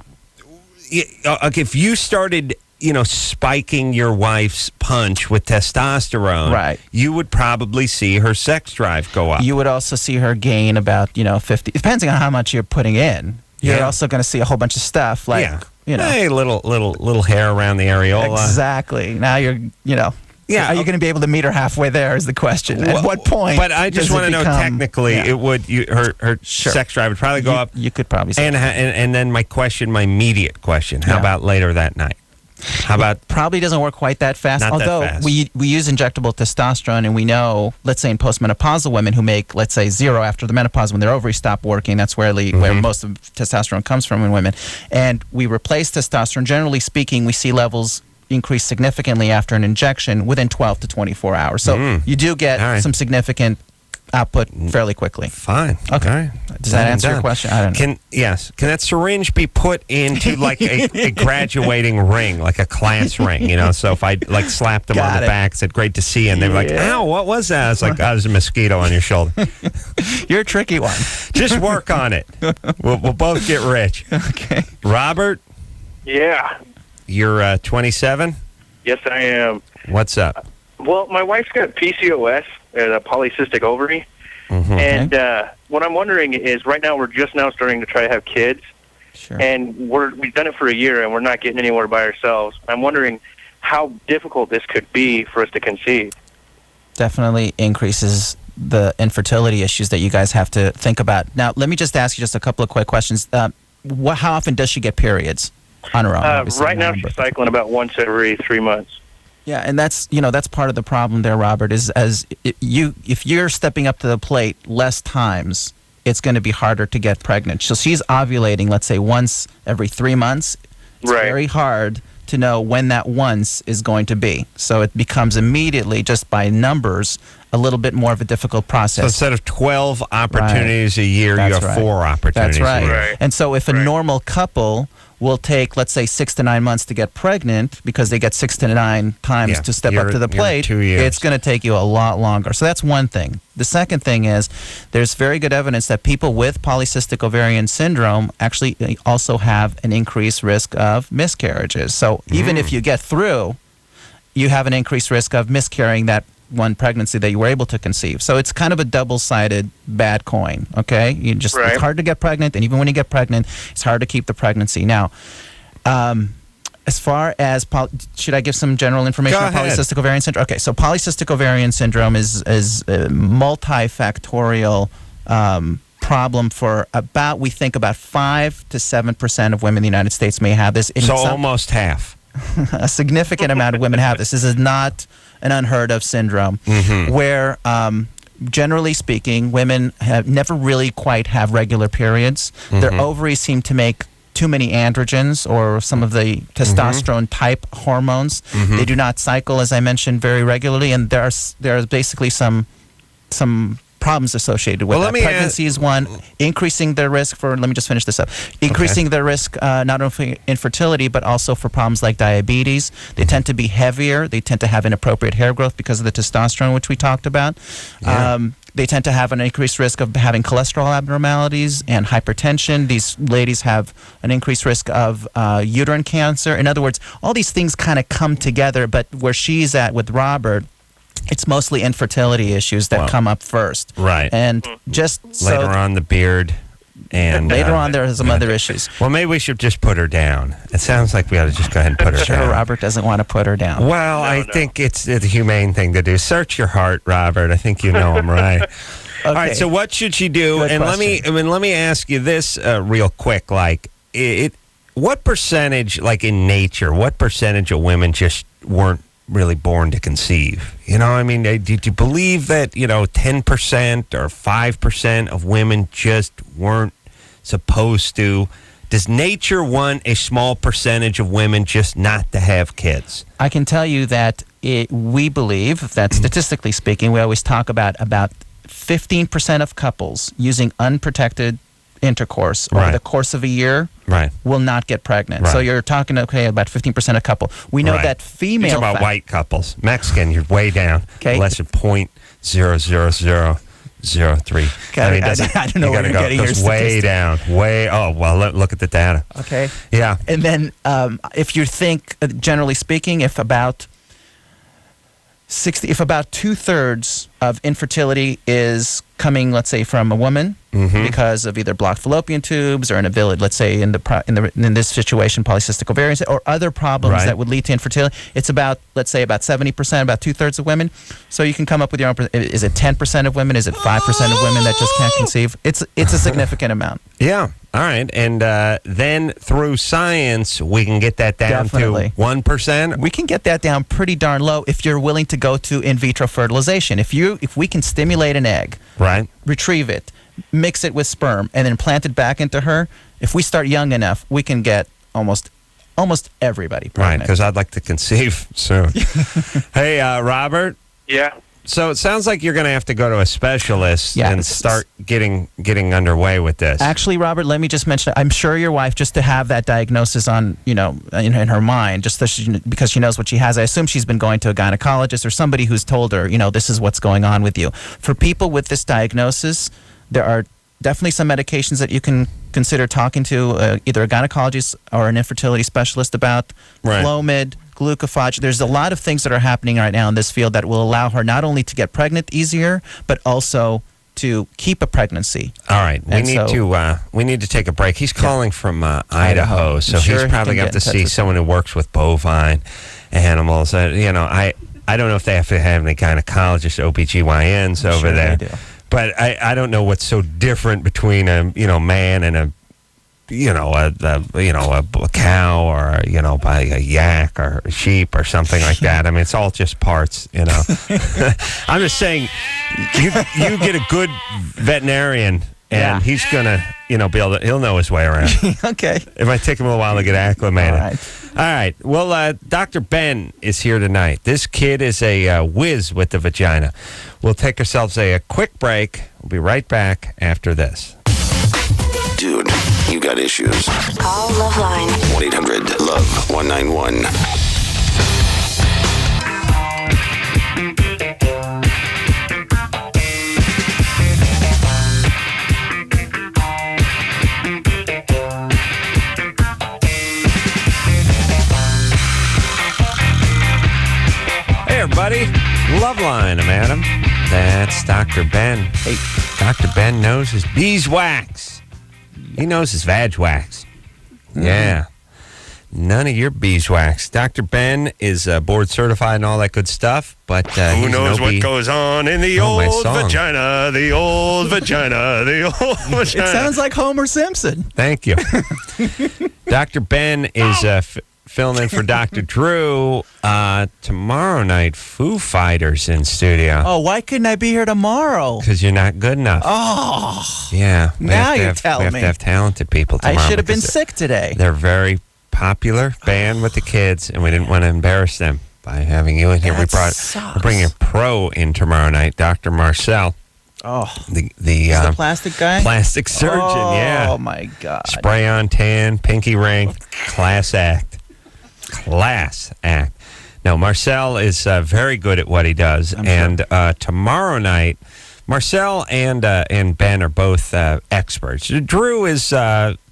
if you started spiking your wife's punch with testosterone, you would probably see her sex drive go up. You would also see her gain about 50, depending on how much you're putting in. You're also going to see a whole bunch of stuff like hey, little hair around the areola. Exactly. Now you're are you going to be able to meet her halfway there is the question. At what point? But I just want to know technically it would her sex drive would probably go up. You could probably say and then my immediate question, how about later that night? How about Probably doesn't work quite that fast. Not that Although fast. we use injectable testosterone, and we know, let's say in postmenopausal women who make, let's say, 0 after the menopause, when their ovaries stop working, that's where where most of testosterone comes from in women. And we replace testosterone. Generally speaking, we see levels increase significantly after an injection within 12 to 24 hours. So you do get All right. some significant output fairly quickly. Fine? Okay. All right. Does that answer your question? I don't know. Can that syringe be put into like a graduating ring, like a class ring? You know, so if I like slapped them on Got the it. back, said "Great to see you," and they were like, Yeah. "Ow, what was that?" I was like, "Oh, there's a mosquito on your shoulder." You're a tricky one. Just work on it. We'll both get rich. Okay. Robert, Yeah. you're 27. Yes, I am. What's up? Well, my wife's got PCOS, a polycystic ovary. And what I'm wondering is, right now we're just now starting to try to have kids. Sure. And we've done it for a year, and we're not getting anywhere by ourselves. I'm wondering how difficult this could be for us to conceive. Definitely increases the infertility issues that you guys have to think about. Now, let me just ask you just a couple of quick questions. How often does she get periods on her own? Obviously, Right now not on she's birth. cycling about once every 3 months. Yeah, and that's part of the problem there, Robert. Is if you're stepping up to the plate less times, it's going to be harder to get pregnant. So she's ovulating, let's say, once every 3 months. It's Right. very hard to know when that once is going to be. So it becomes immediately, just by numbers, a little bit more of a difficult process. So instead of 12 opportunities a year, That's you have right. 4 opportunities That's right. a year. Right. And so if a Right. normal couple will take, let's say, 6 to 9 months to get pregnant because they get 6 to 9 times Yeah, to step you're- up to the you're plate, 2 years. it's going to take you a lot longer. So that's one thing. The second thing is there's very good evidence that people with polycystic ovarian syndrome actually also have an increased risk of miscarriages. So even if you get through, you have an increased risk of miscarrying that one pregnancy that you were able to conceive. So it's kind of a double-sided bad coin, okay? It's Right. hard to get pregnant, and even when you get pregnant, it's hard to keep the pregnancy. Now, as far as should I give some general information Go on ahead. polycystic ovarian syndrome? Okay, so polycystic ovarian syndrome is a multifactorial problem for we think about 5 to 7% of women in the United States may have this. So almost half. A significant amount of women have this. This is not an unheard of syndrome where, generally speaking, women have never really quite have regular periods. Their ovaries seem to make too many androgens or some of the testosterone type hormones. They do not cycle, as I mentioned, very regularly, and there are basically some problems associated with Well, that. let me Pregnancy is one. Increasing their risk for, let me just finish this up. Increasing their risk not only for infertility, but also for problems like diabetes. They tend to be heavier. They tend to have inappropriate hair growth because of the testosterone, which we talked about. Yeah. They tend to have an increased risk of having cholesterol abnormalities and hypertension. These ladies have an increased risk of uterine cancer. In other words, all these things kind of come together, but where she's at with Robert, it's mostly infertility issues that come up first. Right. And just Later on, the beard. And later on, there are some other issues. Well, maybe we should just put her down. It sounds like we ought to just go ahead and put her Sure, down. Robert doesn't want to put her down. Well, I think it's the humane thing to do. Search your heart, Robert. I think you know him, right? All right. So what should she do? Good and question. let me ask you this real quick. Like, what percentage, like in nature, what percentage of women just weren't really born to conceive? You know, I mean, did you believe that 10% or 5% of women just weren't supposed to? Does nature want a small percentage of women just not to have kids? I can tell you that we believe that statistically speaking, we always talk about 15% of couples using unprotected intercourse over the course of a year will not get pregnant. Right. So you're talking, about 15% of couple. We know that female... You're talking about white couples. Mexican, you're way down. Okay. Less than 0.00003. Okay, I don't know where you're getting your goes way statistics. down. Look at the data. Okay. Yeah. And then if you think, generally speaking, if about 2/3 of infertility is coming, let's say, from a woman because of either blocked fallopian tubes or inability, let's say in this situation, polycystic ovarian or other problems that would lead to infertility, it's about, let's say, about 70%, about 2/3 of women. So you can come up with your own. Is it 10% of women? Is it 5% of women that just can't conceive? It's a significant amount. Yeah. All right, and then through science, we can get that down Definitely. to 1%? We can get that down pretty darn low if you're willing to go to in vitro fertilization. If we can stimulate an egg, Right. retrieve it, mix it with sperm, and then plant it back into her, if we start young enough, we can get almost everybody Right, pregnant. because I'd like to conceive soon. Hey, Robert. Yeah. So it sounds like you're going to have to go to a specialist Yeah, and it's- start getting underway with this. Actually, Robert, let me just mention, I'm sure your wife, just to have that diagnosis on, in her mind, just so because she knows what she has, I assume she's been going to a gynecologist or somebody who's told her, this is what's going on with you. For people with this diagnosis, there are definitely some medications that you can consider talking to either a gynecologist or an infertility specialist about. Right. Clomid, glucophage. There's a lot of things that are happening right now in this field that will allow her not only to get pregnant easier, but also to keep a pregnancy. All right, we need to take a break. He's calling from Idaho, so Sure, he's he probably can got get to in touch see with someone who works with bovine animals. I don't know if they have to have any gynecologist OBGYNs over Sure there. they do. But I don't know what's so different between a man and a cow or by a yak or a sheep or something like that. I mean, it's all just parts. I'm just saying, you get a good veterinarian, and he's gonna be able to. He'll know his way around. Okay. It might take him a while to get acclimated. All right. All right. Well, Dr. Ben is here tonight. This kid is a whiz with the vagina. We'll take ourselves a quick break. We'll be right back after this. Dude, you got issues. Call LoveLine. 1-800-LOVE-191. Hey, everybody. LoveLine, I'm Adam. That's Dr. Ben. Hey, Dr. Ben knows his beeswax. He knows his vag wax. Yeah. None of your beeswax. Dr. Ben is board certified and all that good stuff, but who knows what goes on in the my old song. vagina, the old vagina, the old vagina. It sounds like Homer Simpson. Thank you. Dr. Ben is filling in for Dr. Drew. Tomorrow night, Foo Fighters in studio. Oh, why couldn't I be here tomorrow? Because you're not good enough. Oh, Yeah. Now you're We telling have me. to have talented people tomorrow. I should have been because sick today. They're very popular band with the kids, and we didn't want to embarrass them by having you in here. That We're bringing a pro in tomorrow night, Dr. Marcel. Oh, The he's the plastic guy? plastic surgeon, yeah. Oh, my God. Spray on tan, pinky ring, class act. Class act. No, Marcel is very good at what he does. And tomorrow night, Marcel and Ben are both experts. Drew is,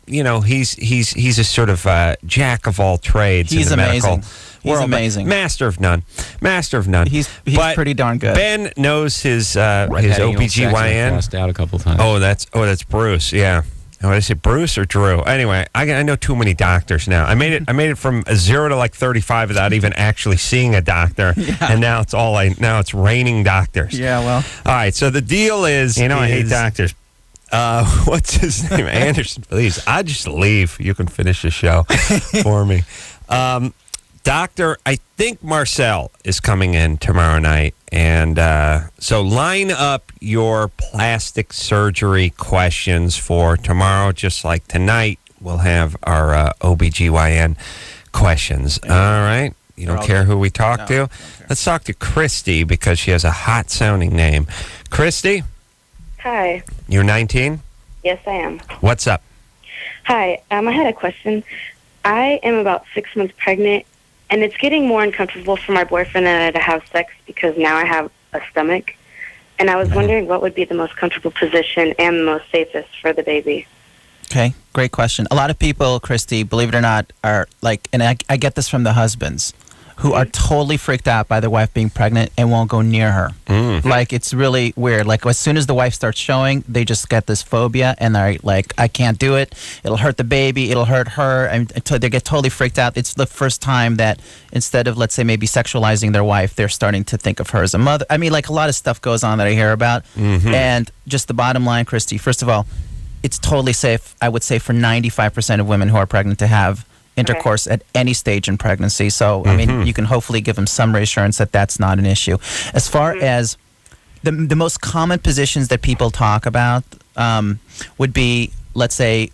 he's a sort of jack of all trades. He's in the amazing. medical He's world, but amazing. Master of none. Master of none. He's But pretty darn good. Ben knows his Redheaded old Saxon OBGYN. passed out a couple times. Oh, that's Bruce. Yeah. Oh, did I say Bruce or Drew? Anyway, I know too many doctors now. I made it from 0 to like 35 without even actually seeing a doctor, and now it's raining doctors. Yeah, well. All right. So the deal is, I hate doctors. What's his name? Anderson. Please, I just leave. You can finish the show for me. Doctor, I think Marcel is coming in tomorrow night. And so line up your plastic surgery questions for tomorrow, just like tonight. We'll have our OBGYN questions. All right? You don't care who we talk to? Let's talk to Christy because she has a hot-sounding name. Christy, Hi. you're 19? Yes, I am. What's up? Hi. I had a question. I am about 6 months pregnant, and it's getting more uncomfortable for my boyfriend and I to have sex because now I have a stomach. And I was wondering what would be the most comfortable position and the most safest for the baby. Okay, great question. A lot of people, Christy, believe it or not, are like, and I get this from the husbands, who are totally freaked out by their wife being pregnant and won't go near her. Like, it's really weird. Like, as soon as the wife starts showing, they just get this phobia, and they're like, I can't do it. It'll hurt the baby. It'll hurt her. And they get totally freaked out. It's the first time that instead of, let's say, maybe sexualizing their wife, they're starting to think of her as a mother. I mean, like, a lot of stuff goes on that I hear about. And just the bottom line, Christy, first of all, it's totally safe, I would say, for 95% of women who are pregnant to have intercourse at any stage in pregnancy. So, I mean, you can hopefully give them some reassurance that that's not an issue. As far as the most common positions that people talk about would be, let's say,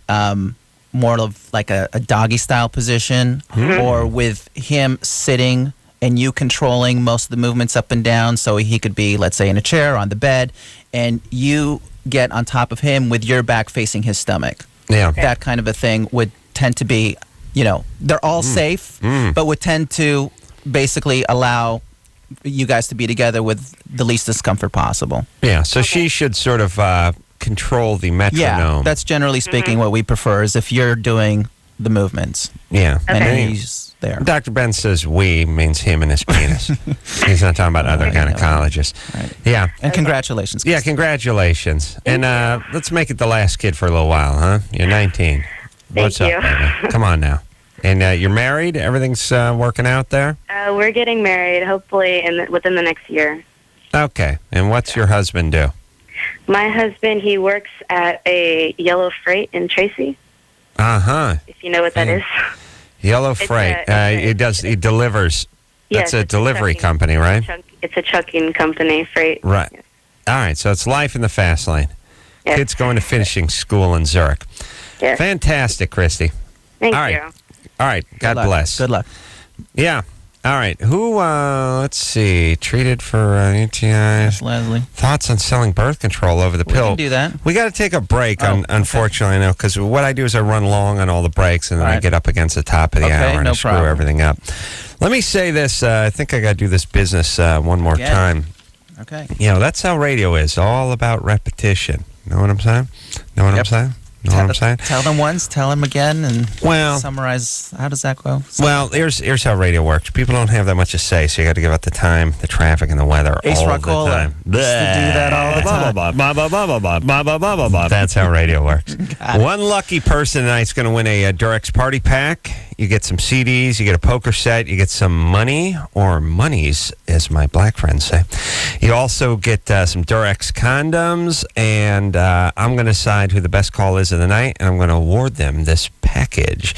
more of like a doggy style position, or with him sitting and you controlling most of the movements up and down. So he could be, let's say, in a chair or on the bed, and you get on top of him with your back facing his stomach. Yeah. That kind of a thing would tend to be, they're all safe, but would tend to basically allow you guys to be together with the least discomfort possible. Yeah, so she should sort of control the metronome. Yeah, that's generally speaking what we prefer, is if you're doing the movements. Yeah. And he's there. Dr. Ben says we means him and his penis. He's not talking about other gynecologists. Right. Yeah. And congratulations. Yeah, congratulations. And let's make it the last kid for a little while, huh? You're 19. What's Thank up, you. baby? Come on now. And you're married? Everything's working out there? We're getting married, hopefully, within the next year. Okay. And what's your husband do? My husband, he works at a Yellow Freight in Tracy, Uh-huh. if you know what that is. Yellow Freight. He delivers. Yes, That's a delivery company, right? It's a trucking company, freight. Right. All right. So it's life in the fast lane. Yes. Kids going to finishing school in Zurich. Yes. Fantastic, Christy. Thank All right. you. All right. God bless. Good luck. Yeah. All right. Who, let's see, treated for UTIs? Leslie. Thoughts on selling birth control over the pill? We can do that. We got to take a break, unfortunately, I know, because what I do is I run long on all the breaks, and then I get up against the top of the hour and I screw everything up. Let me say this. I think I got to do this business one more time. Okay. That's how radio is, all about repetition. Know what I'm saying? Know what I'm saying? Know what I'm saying? Tell them once, tell them again, and summarize. How does that go? Well, here's how radio works. People don't have that much to say, so you got to give out the time, the traffic, and the weather Ace all Rockola the time. used to do that all the time. That's how radio works. One lucky person tonight's going to win a Durex party pack. You get some CDs, you get a poker set, you get some money, or monies, as my black friends say. You also get some Durex condoms, and I'm going to decide who the best call is of the night, and I'm going to award them this package.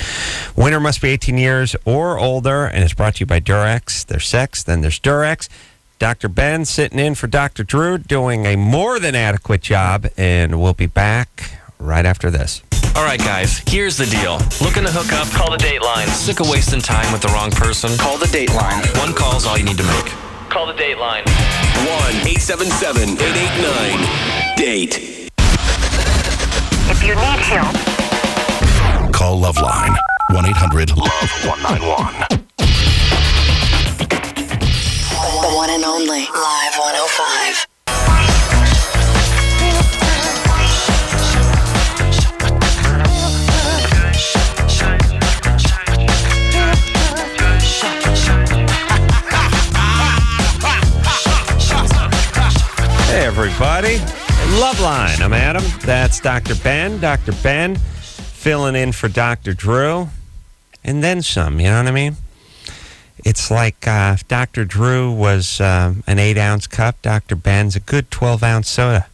Winner must be 18 years or older, and it's brought to you by Durex. There's sex, then there's Durex. Dr. Ben sitting in for Dr. Drew, doing a more than adequate job, and we'll be back right after this. All right, guys, here's the deal. Looking to hook up? Call the Dateline. Sick of wasting time with the wrong person? Call the Dateline. One call's all you need to make. Call the Dateline. 1-877-889-DATE. If you need help, Call LoveLine. 1-800-LOVE-191. the one and only Live 105. Hey, everybody. LoveLine. I'm Adam. That's Dr. Ben. Dr. Ben filling in for Dr. Drew. And then some, you know what I mean? It's like if Dr. Drew was an 8-ounce cup, Dr. Ben's a good 12-ounce soda.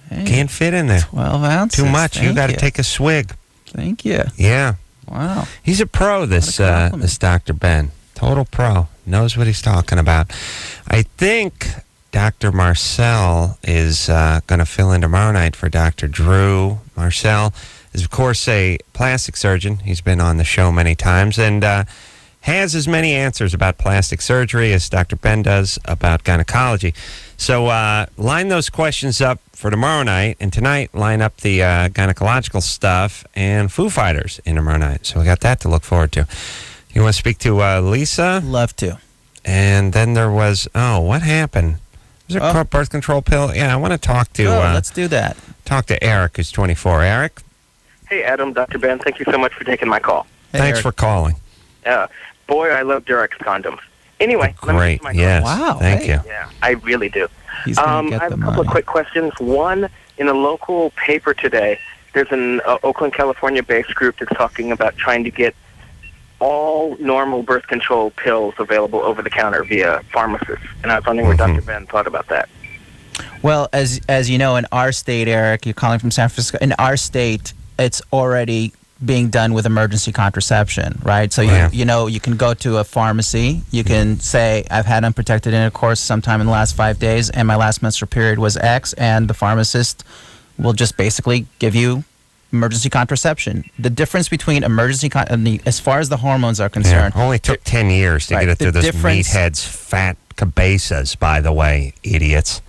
Hey, Can't fit in there. 12 ounces. Too much. You Thank got to you. take a swig. Thank you. Yeah. Wow. He's a pro, this Dr. Ben. Total pro. Knows what he's talking about. I think Dr. Marcel is going to fill in tomorrow night for Dr. Drew. Marcel is, of course, a plastic surgeon. He's been on the show many times and has as many answers about plastic surgery as Dr. Ben does about gynecology. So line those questions up for tomorrow night, and tonight line up the gynecological stuff and Foo Fighters in tomorrow night. So we got that to look forward to. You want to speak to Lisa? Love to. And then there was, what happened? Was there a birth control pill? Yeah, I want to talk to... let's do that. Talk to Eric, who's 24. Eric? Hey, Adam, Dr. Ben, thank you so much for taking my call. Hey, Thanks for calling. Boy, I love Durex condoms. Anyway, let me Great, get to my yes. call. Wow, Thank you. Yeah, I really do. He's gonna I get have the a couple money. of quick questions. One, in a local paper today, there's an Oakland, California-based group that's talking about trying to get all normal birth control pills available over the counter via pharmacists. And I was wondering what Dr. Ben thought about that. Well, as you know, in our state, Eric, you're calling from San Francisco. In our state, it's already being done with emergency contraception, right? So you can go to a pharmacy. You can say, I've had unprotected intercourse sometime in the last 5 days, and my last menstrual period was X, and the pharmacist will just basically give you emergency contraception. The difference between as far as the hormones are concerned, only took 10 years to get it through this meathead's fat cabezas, by the way, idiots.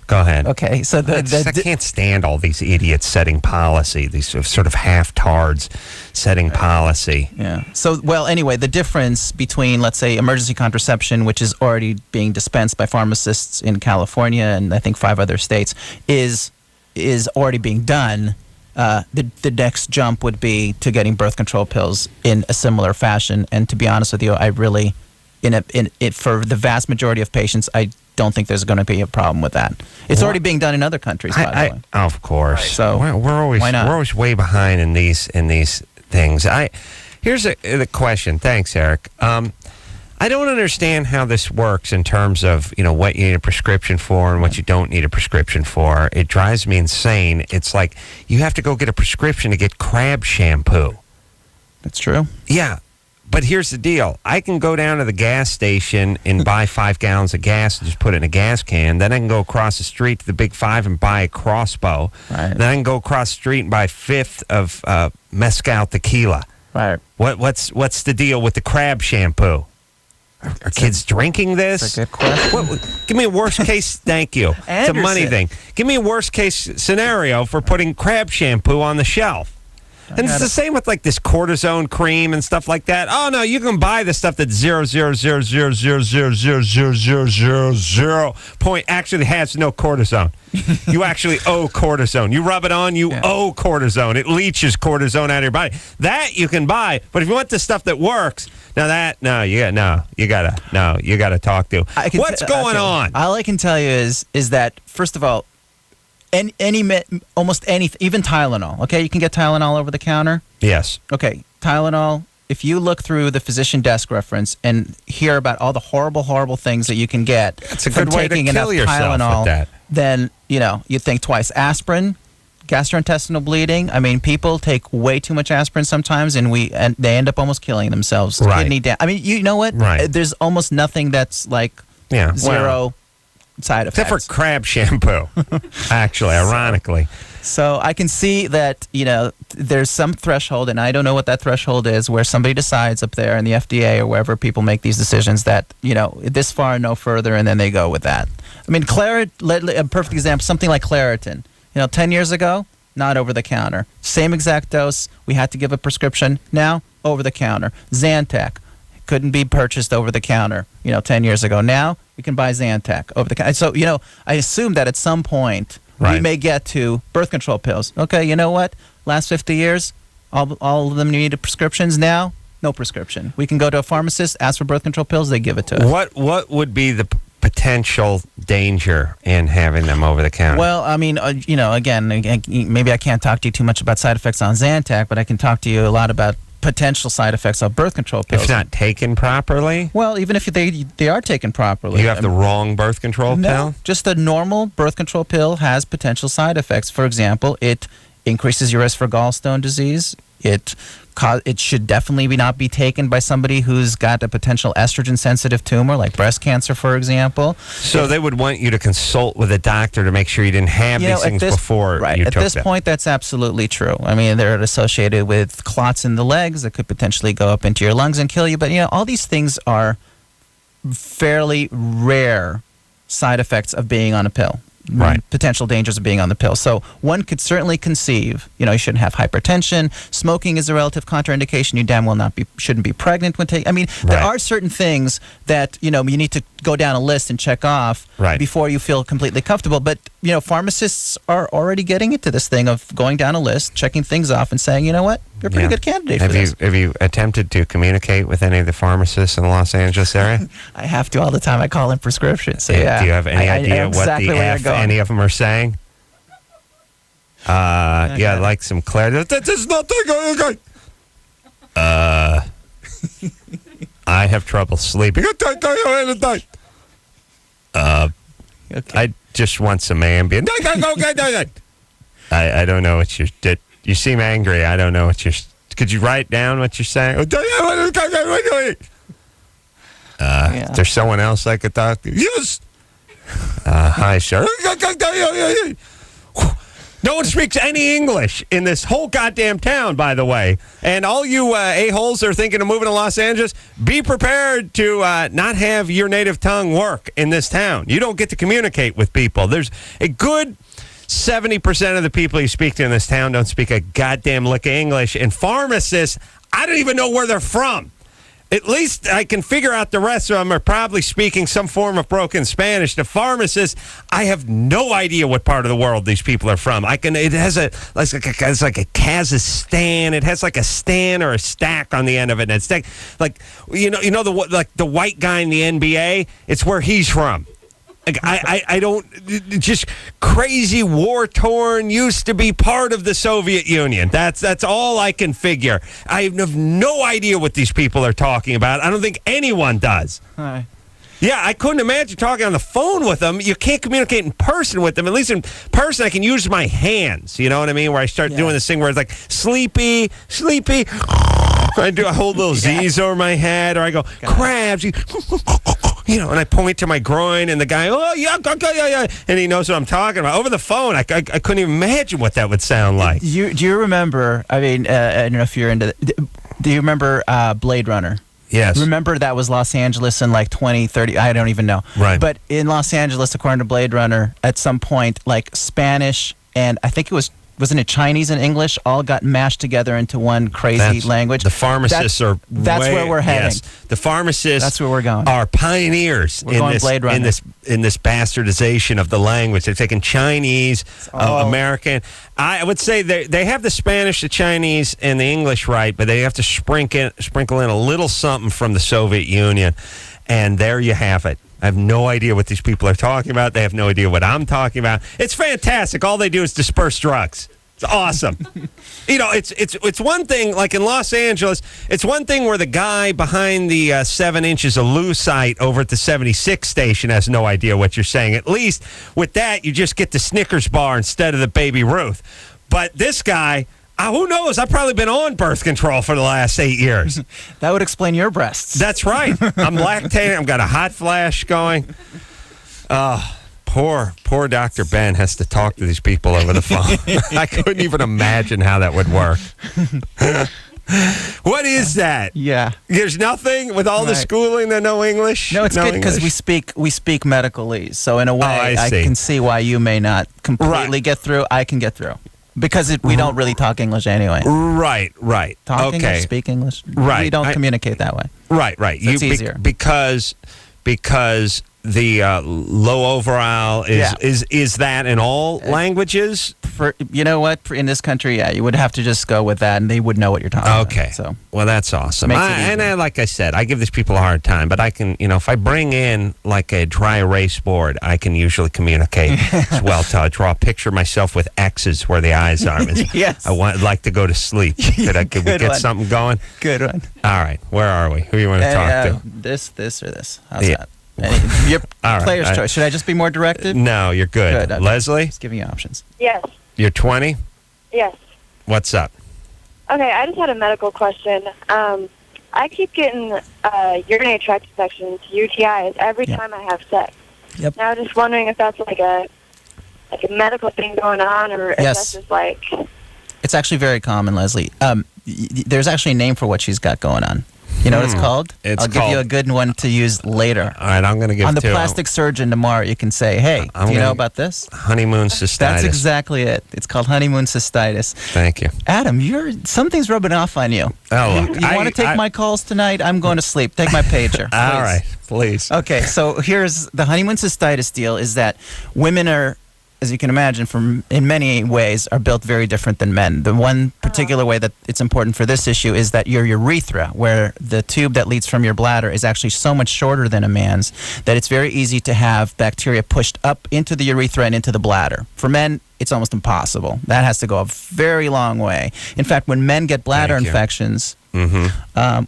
Go ahead. Okay, so I can't stand all these idiots setting policy, these sort of half-tards setting policy. Yeah. So, well, anyway, the difference between, let's say, emergency contraception, which is already being dispensed by pharmacists in California and I think 5 other states, is already being done. The next jump would be to getting birth control pills in a similar fashion. And to be honest with you, I really, for the vast majority of patients, I don't think there's going to be a problem with that. It's already being done in other countries, by the way. Of course. Right. So we're always way behind in these things. Here's the question. Thanks, Eric. I don't understand how this works in terms of what you need a prescription for and what you don't need a prescription for. It drives me insane. It's like you have to go get a prescription to get crab shampoo. That's true. Yeah. But here's the deal. I can go down to the gas station and buy 5 gallons of gas and just put it in a gas can. Then I can go across the street to the Big 5 and buy a crossbow. Right. Then I can go across the street and buy a fifth of mezcal tequila. Right. What's the deal with the crab shampoo? Are kids drinking this? That's a good question. Give me a worst case. Thank you. It's a money thing. Give me a worst case scenario for putting crab shampoo on the shelf. And it's the same with like this cortisone cream and stuff like that. Oh no, you can buy the stuff that's 0.000000000 point actually has no cortisone. You actually owe cortisone. You rub it on, you owe cortisone. It leaches cortisone out of your body. That you can buy, but if you want the stuff that works, you gotta talk to. What's going on? All I can tell you is that first of all, almost anything, even Tylenol. Okay, you can get Tylenol over the counter. Yes. Okay, Tylenol. If you look through the physician desk reference and hear about all the horrible things that you can get That's a from good way to taking kill enough yourself Tylenol, with that. then you think twice. Aspirin, gastrointestinal bleeding. I mean, people take way too much aspirin sometimes, and they end up almost killing themselves. Right. Kidney damage. I mean, you know what? Right. There's almost nothing that's like zero side effects. Except for crab shampoo, actually, ironically. So I can see that, there's some threshold, and I don't know what that threshold is, where somebody decides up there in the FDA or wherever people make these decisions that, this far and no further, and then they go with that. I mean, a perfect example, something like Claritin. 10 years ago, not over the counter. Same exact dose. We had to give a prescription. Now, over the counter. Zantac couldn't be purchased over the counter, 10 years ago. Now, we can buy Zantac over the counter. So, I assume that at some point, we may get to birth control pills. Okay, you know what? Last 50 years, all of them needed prescriptions. Now, no prescription. We can go to a pharmacist, ask for birth control pills, they give it to us. What would be the potential danger in having them over the counter? Well, I mean, again, maybe I can't talk to you too much about side effects on Zantac, but I can talk to you a lot about potential side effects of birth control pills. If not taken properly? Well, even if they are taken properly. You have the wrong birth control pill? Just a normal birth control pill has potential side effects. For example, it increases your risk for gallstone disease. It should definitely not be taken by somebody who's got a potential estrogen-sensitive tumor, like breast cancer, for example. So they would want you to consult with a doctor to make sure you didn't have these things before you took them. At this point, that's absolutely true. I mean, they're associated with clots in the legs that could potentially go up into your lungs and kill you. But, all these things are fairly rare side effects of being on a pill. Right. Potential dangers of being on the pill. So one could certainly conceive, you shouldn't have hypertension. Smoking is a relative contraindication. You damn well shouldn't be pregnant when taking. I mean, there are certain things that, you need to go down a list and check off before you feel completely comfortable. But, pharmacists are already getting into this thing of going down a list, checking things off and saying, you know what, you're a pretty good candidate for this. Have you attempted to communicate with any of the pharmacists in the Los Angeles area? I have to all the time. I call in prescriptions. So, Do you have any idea what the F any of them are saying? I'd like some clarity. That is not okay. I have trouble sleeping. I just want some Ambien. I don't know what you seem angry. I don't know what you're. Could you write down what you're saying? There's someone else I could talk to. Yes. Hi, sir. No one speaks any English in this whole goddamn town, by the way. And all you a-holes that are thinking of moving to Los Angeles, be prepared to not have your native tongue work in this town. You don't get to communicate with people. There's a good 70% of the people you speak to in this town don't speak a goddamn lick of English. And pharmacists, I don't even know where they're from. At least I can figure out the rest of them are probably speaking some form of broken Spanish. The pharmacists, I have no idea what part of the world these people are from. It has it's like a Kazakhstan. It has like a stan or a stack on the end of it. And it's like the white guy in the NBA. It's where he's from. Like, I don't, just crazy, war-torn, used to be part of the Soviet Union. That's all I can figure. I have no idea what these people are talking about. I don't think anyone does. Hi. Yeah, I couldn't imagine talking on the phone with them. You can't communicate in person with them. At least in person, I can use my hands. You know what I mean? Where I start doing this thing where it's like, sleepy. I hold little Z's over my head, or I go, crabs. And I point to my groin, and the guy, and he knows what I'm talking about. Over the phone, I couldn't even imagine what that would sound like. Do you remember, I don't know if you're into do you remember Blade Runner? Yes. Remember that was Los Angeles in like 2030, I don't even know. Right. But in Los Angeles, according to Blade Runner, at some point, like Spanish and I think it wasn't it Chinese and English all got mashed together into one crazy language. The pharmacists that's where we're heading. Yes, the pharmacists that's where we're going. Are pioneers in this bastardization of the language. They're taking Chinese, American. I would say they have the Spanish, the Chinese, and the English right, but they have to sprinkle in a little something from the Soviet Union, and there you have it. I have no idea what these people are talking about. They have no idea what I'm talking about. It's fantastic. All they do is disperse drugs. It's awesome. It's one thing, like in Los Angeles, it's one thing where the guy behind the 7 inches of lucite over at the 76 station has no idea what you're saying. At least with that, you just get the Snickers bar instead of the Baby Ruth. But this guy, who knows? I've probably been on birth control for the last 8 years. That would explain your breasts. That's right. I'm lactating. I've got a hot flash going. Poor Dr. Ben has to talk to these people over the phone. I couldn't even imagine how that would work. What is that? Yeah. There's nothing with all the schooling that know English? No, it's good because we speak medicalese. So in a way, I can see why you may not completely get through. I can get through. Because we don't really talk English anyway. Right. Talk English, speak English. Right. We don't communicate that way. Right. So it's easier. Because the low overall is that in all languages? You know what? In this country, you would have to just go with that, and they would know what you're talking about. Okay. So, well, that's awesome. Like I said, I give these people a hard time, but I can, if I bring in like a dry erase board, I can usually communicate as well. To draw a picture of myself with X's where the eyes are. Yes. I'd like to go to sleep. Could we get something going? Good one. All right. Where are we? Who do you want to talk to? This, or this? How's that? Your player's choice. Should I just be more directed? No, you're good. Okay. Leslie? Just giving you options. Yes. You're 20? Yes. What's up? Okay, I just had a medical question. I keep getting urinary tract infections, UTIs, every time I have sex. Yep. Now, I'm just wondering if that's like a medical thing going on, or if that's just like... It's actually very common, Leslie. There's actually a name for what she's got going on. You know what it's called? I'll give you a good one to use later. All right, I'm going to give on the plastic surgeon tomorrow. You can say, "Hey, do you know about this?" Honeymoon cystitis. That's exactly it. It's called honeymoon cystitis. Thank you, Adam. Something's rubbing off on you. Oh, look, you want to take my calls tonight? I'm going to sleep. Take my pager. All right, please. Okay, so here's the honeymoon cystitis deal. Is that women are, as you can imagine, in many ways, are built very different than men. The one particular way that it's important for this issue is that your urethra, where the tube that leads from your bladder, is actually so much shorter than a man's that it's very easy to have bacteria pushed up into the urethra and into the bladder. For men, it's almost impossible. That has to go a very long way. In fact, when men get bladder infections,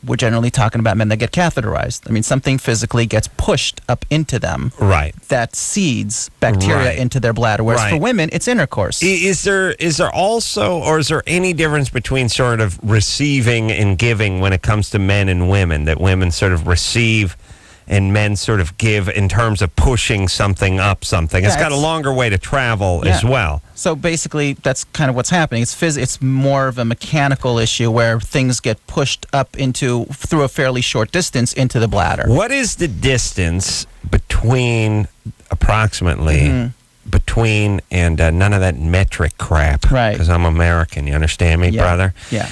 We're generally talking about men that get catheterized. I mean, something physically gets pushed up into them. Right. That seeds bacteria into their bladder. Whereas for women, it's intercourse. Is there also, or is there any difference between sort of receiving and giving when it comes to men and women? That women sort of receive and men sort of give in terms of pushing something up something. It's got a longer way to travel as well. So basically, that's kind of what's happening. It's more of a mechanical issue where things get pushed up through a fairly short distance into the bladder. What is the distance approximately between, and none of that metric crap, right? Because I'm American, you understand me, brother? Yeah.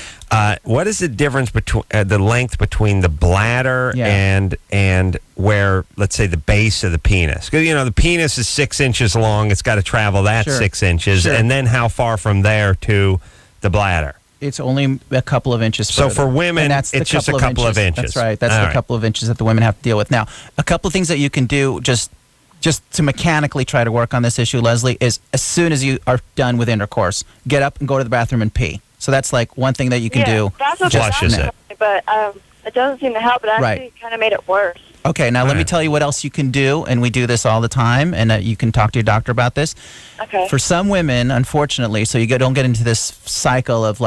What is the difference between the length between the bladder and where, let's say, the base of the penis? Because the penis is 6 inches long; it's got to travel that 6 inches, and then how far from there to the bladder? It's only a couple of inches further. So for women, it's just a couple of inches. That's right. That's the couple of inches that the women have to deal with. Now, a couple of things that you can do just to mechanically try to work on this issue, Leslie, is as soon as you are done with intercourse, get up and go to the bathroom and pee. So that's like one thing that you can do. That's what flushes it. But it doesn't seem to help. It actually kind of made it worse. Okay, now let me tell you what else you can do, and we do this all the time, and you can talk to your doctor about this. Okay. For some women, unfortunately, so you don't get into this cycle of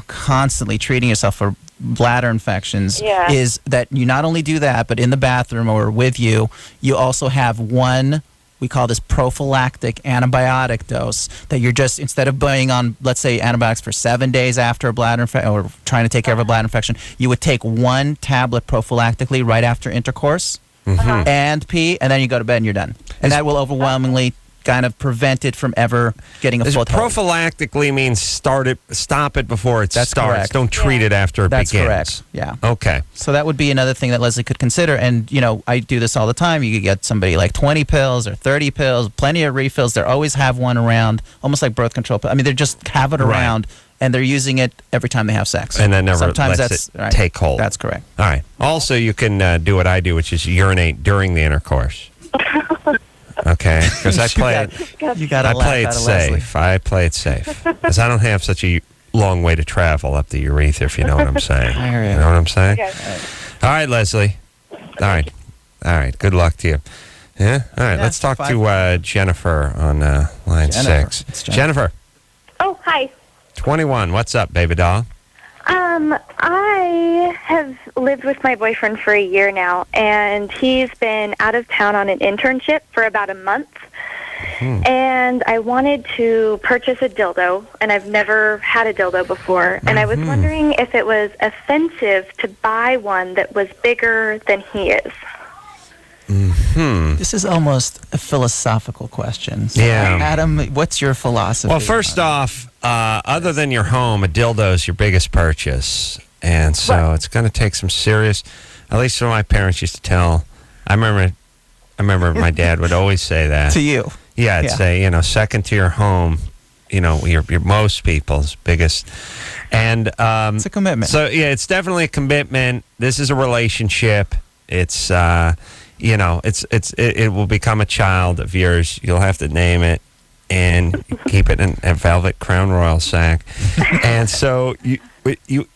constantly treating yourself for bladder infections, is that you not only do that, but in the bathroom or with you also have one, we call this prophylactic antibiotic dose that you're just, instead of being on, let's say, antibiotics for 7 days after a bladder infection or trying to take care of a bladder infection, you would take one tablet prophylactically right after intercourse and pee, and then you go to bed and you're done. And that will overwhelmingly kind of prevent it from ever getting a foothold. Prophylactically means stop it before it starts. Correct. Don't treat it after it begins. That's correct. Yeah. Okay. So that would be another thing that Leslie could consider. And, I do this all the time. You could get somebody like 20 pills or 30 pills, plenty of refills. They always have one around, almost like birth control. I mean, they just have it around, and they're using it every time they have sex. And then never Sometimes lets it take hold. That's correct. All right. Also, you can do what I do, which is urinate during the intercourse. Okay, because I play it safe. I play it safe because I don't have such a long way to travel up the urethra, if you know what I'm saying. I hear you. You know what I'm saying? Okay. All right, Leslie. All right. Good luck to you. Yeah. All right. Let's talk to Jennifer on line 6. It's Jennifer. Oh, hi. 21. What's up, baby doll? I have lived with my boyfriend for a year now, and he's been out of town on an internship for about a month. And I wanted to purchase a dildo, and I've never had a dildo before. And I was wondering if it was offensive to buy one that was bigger than he is. This is almost a philosophical question. So, Yeah. Adam, what's your philosophy? Well, first off, other than your home, a dildo is your biggest purchase. And so it's going to take some serious, at least what my parents used to tell. I remember my dad would always say that. To you. Yeah, I'd say, second to your home, your most people's biggest. And it's a commitment. So, yeah, it's definitely a commitment. This is a relationship. It's it will become a child of yours. You'll have to name it and keep it in a velvet Crown Royal sack. And so you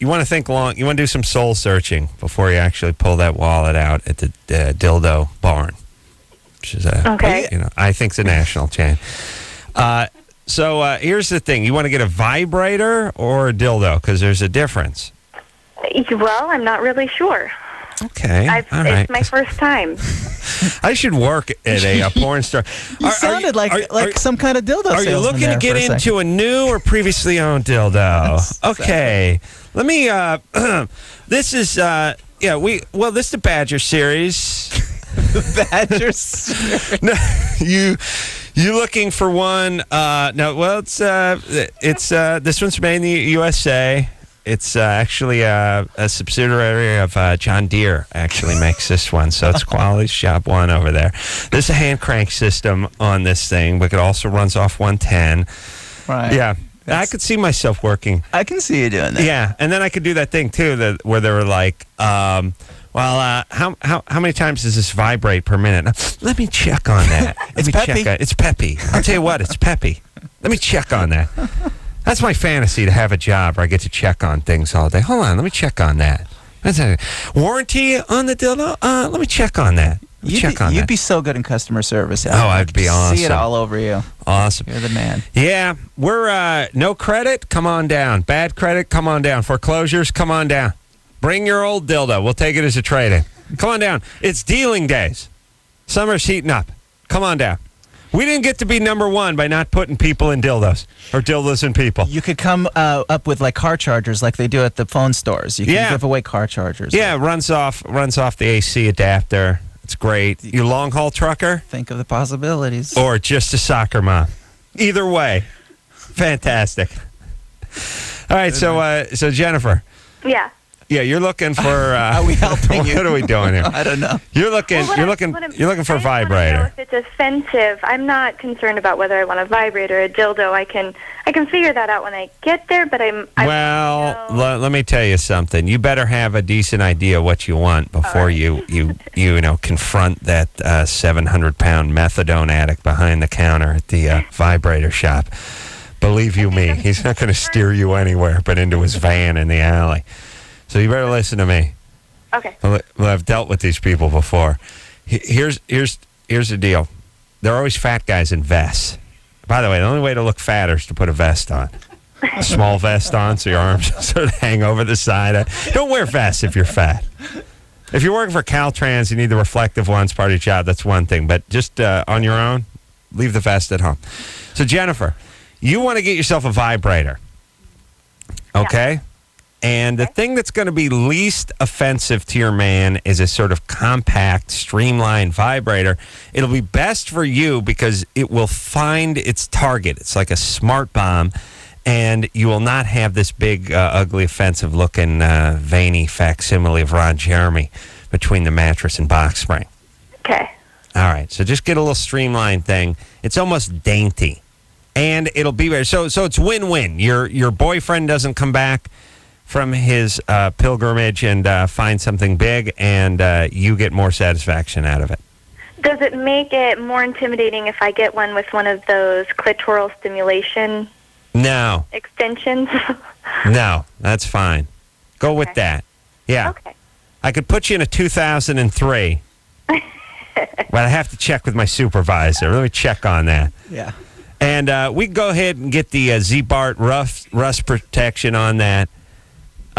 want to think long. You want to do some soul searching before you actually pull that wallet out at the dildo barn, which is I think it's a national chain. So here's the thing: you want to get a vibrator or a dildo, because there's a difference. Well, I'm not really sure. Okay. It's my first time. I should work at a porn store. You sounded like some kind of dildo Are you looking to get into a new or previously owned dildo? Okay. Let me, this is, this is the Badger series. The Badger series? No, you looking for one? No, well, it's this one's made in the USA. It's actually a subsidiary of John Deere actually makes this one, so it's quality shop one over there. There's a hand crank system on this thing, but it also runs off 110. Right. Yeah. I could see myself working. I can see you doing that. Yeah, and then I could do that thing too, where they were like, how many times does this vibrate per minute? Let me check on that. It's peppy. It's peppy. I'll tell you what, it's peppy. Let me check on that. That's my fantasy, to have a job where I get to check on things all day. Hold on, let me check on that. That's a warranty on the dildo? Let me check on that. You'd be so good in customer service. Oh, I'd be awesome. See it all over you. Awesome. You're the man. Yeah, we're no credit, come on down. Bad credit, come on down. Foreclosures, come on down. Bring your old dildo. We'll take it as a trade-in. Come on down. It's dealing days. Summer's heating up. Come on down. We didn't get to be number one by not putting people in dildos, or dildos in people. You could come up with like car chargers like they do at the phone stores. You can give away car chargers. Yeah, runs off the AC adapter. It's great. You long haul trucker? Think of the possibilities. Or just a soccer mom. Either way, fantastic. All right, so Jennifer. Yeah. Yeah, you're looking for. Are we helping you? What are we doing here? I don't know. You're looking. You're looking for a vibrator. If it's offensive, I'm not concerned about whether I want a vibrator or a dildo. I can figure that out when I get there. But let me tell you something. You better have a decent idea what you want before you confront that 700-pound methadone addict behind the counter at the vibrator shop. Believe you me, he's not going to steer you anywhere but into his van in the alley. So you better listen to me. Okay. Well, I've dealt with these people before. Here's the deal. They're always fat guys in vests. By the way, the only way to look fatter is to put a vest on. A small vest on so your arms sort of hang over the side. Don't wear vests if you're fat. If you're working for Caltrans, you need the reflective ones, part of your job. That's one thing. But just on your own, leave the vest at home. So, Jennifer, you want to get yourself a vibrator. Okay? Yeah. And the thing that's going to be least offensive to your man is a sort of compact, streamlined vibrator. It'll be best for you because it will find its target. It's like a smart bomb, and you will not have this big, ugly, offensive-looking, veiny facsimile of Ron Jeremy between the mattress and box spring. Okay. All right, so just get a little streamlined thing. It's almost dainty, and it'll be better. So it's win-win. Your boyfriend doesn't come back from his pilgrimage and find something big, and you get more satisfaction out of it. Does it make it more intimidating if I get one with one of those clitoral stimulation extensions? No, that's fine. Go with that. Yeah. Okay. I could put you in a 2003, but I have to check with my supervisor. Let me check on that. Yeah. And we can go ahead and get the Z-Bart rust protection on that.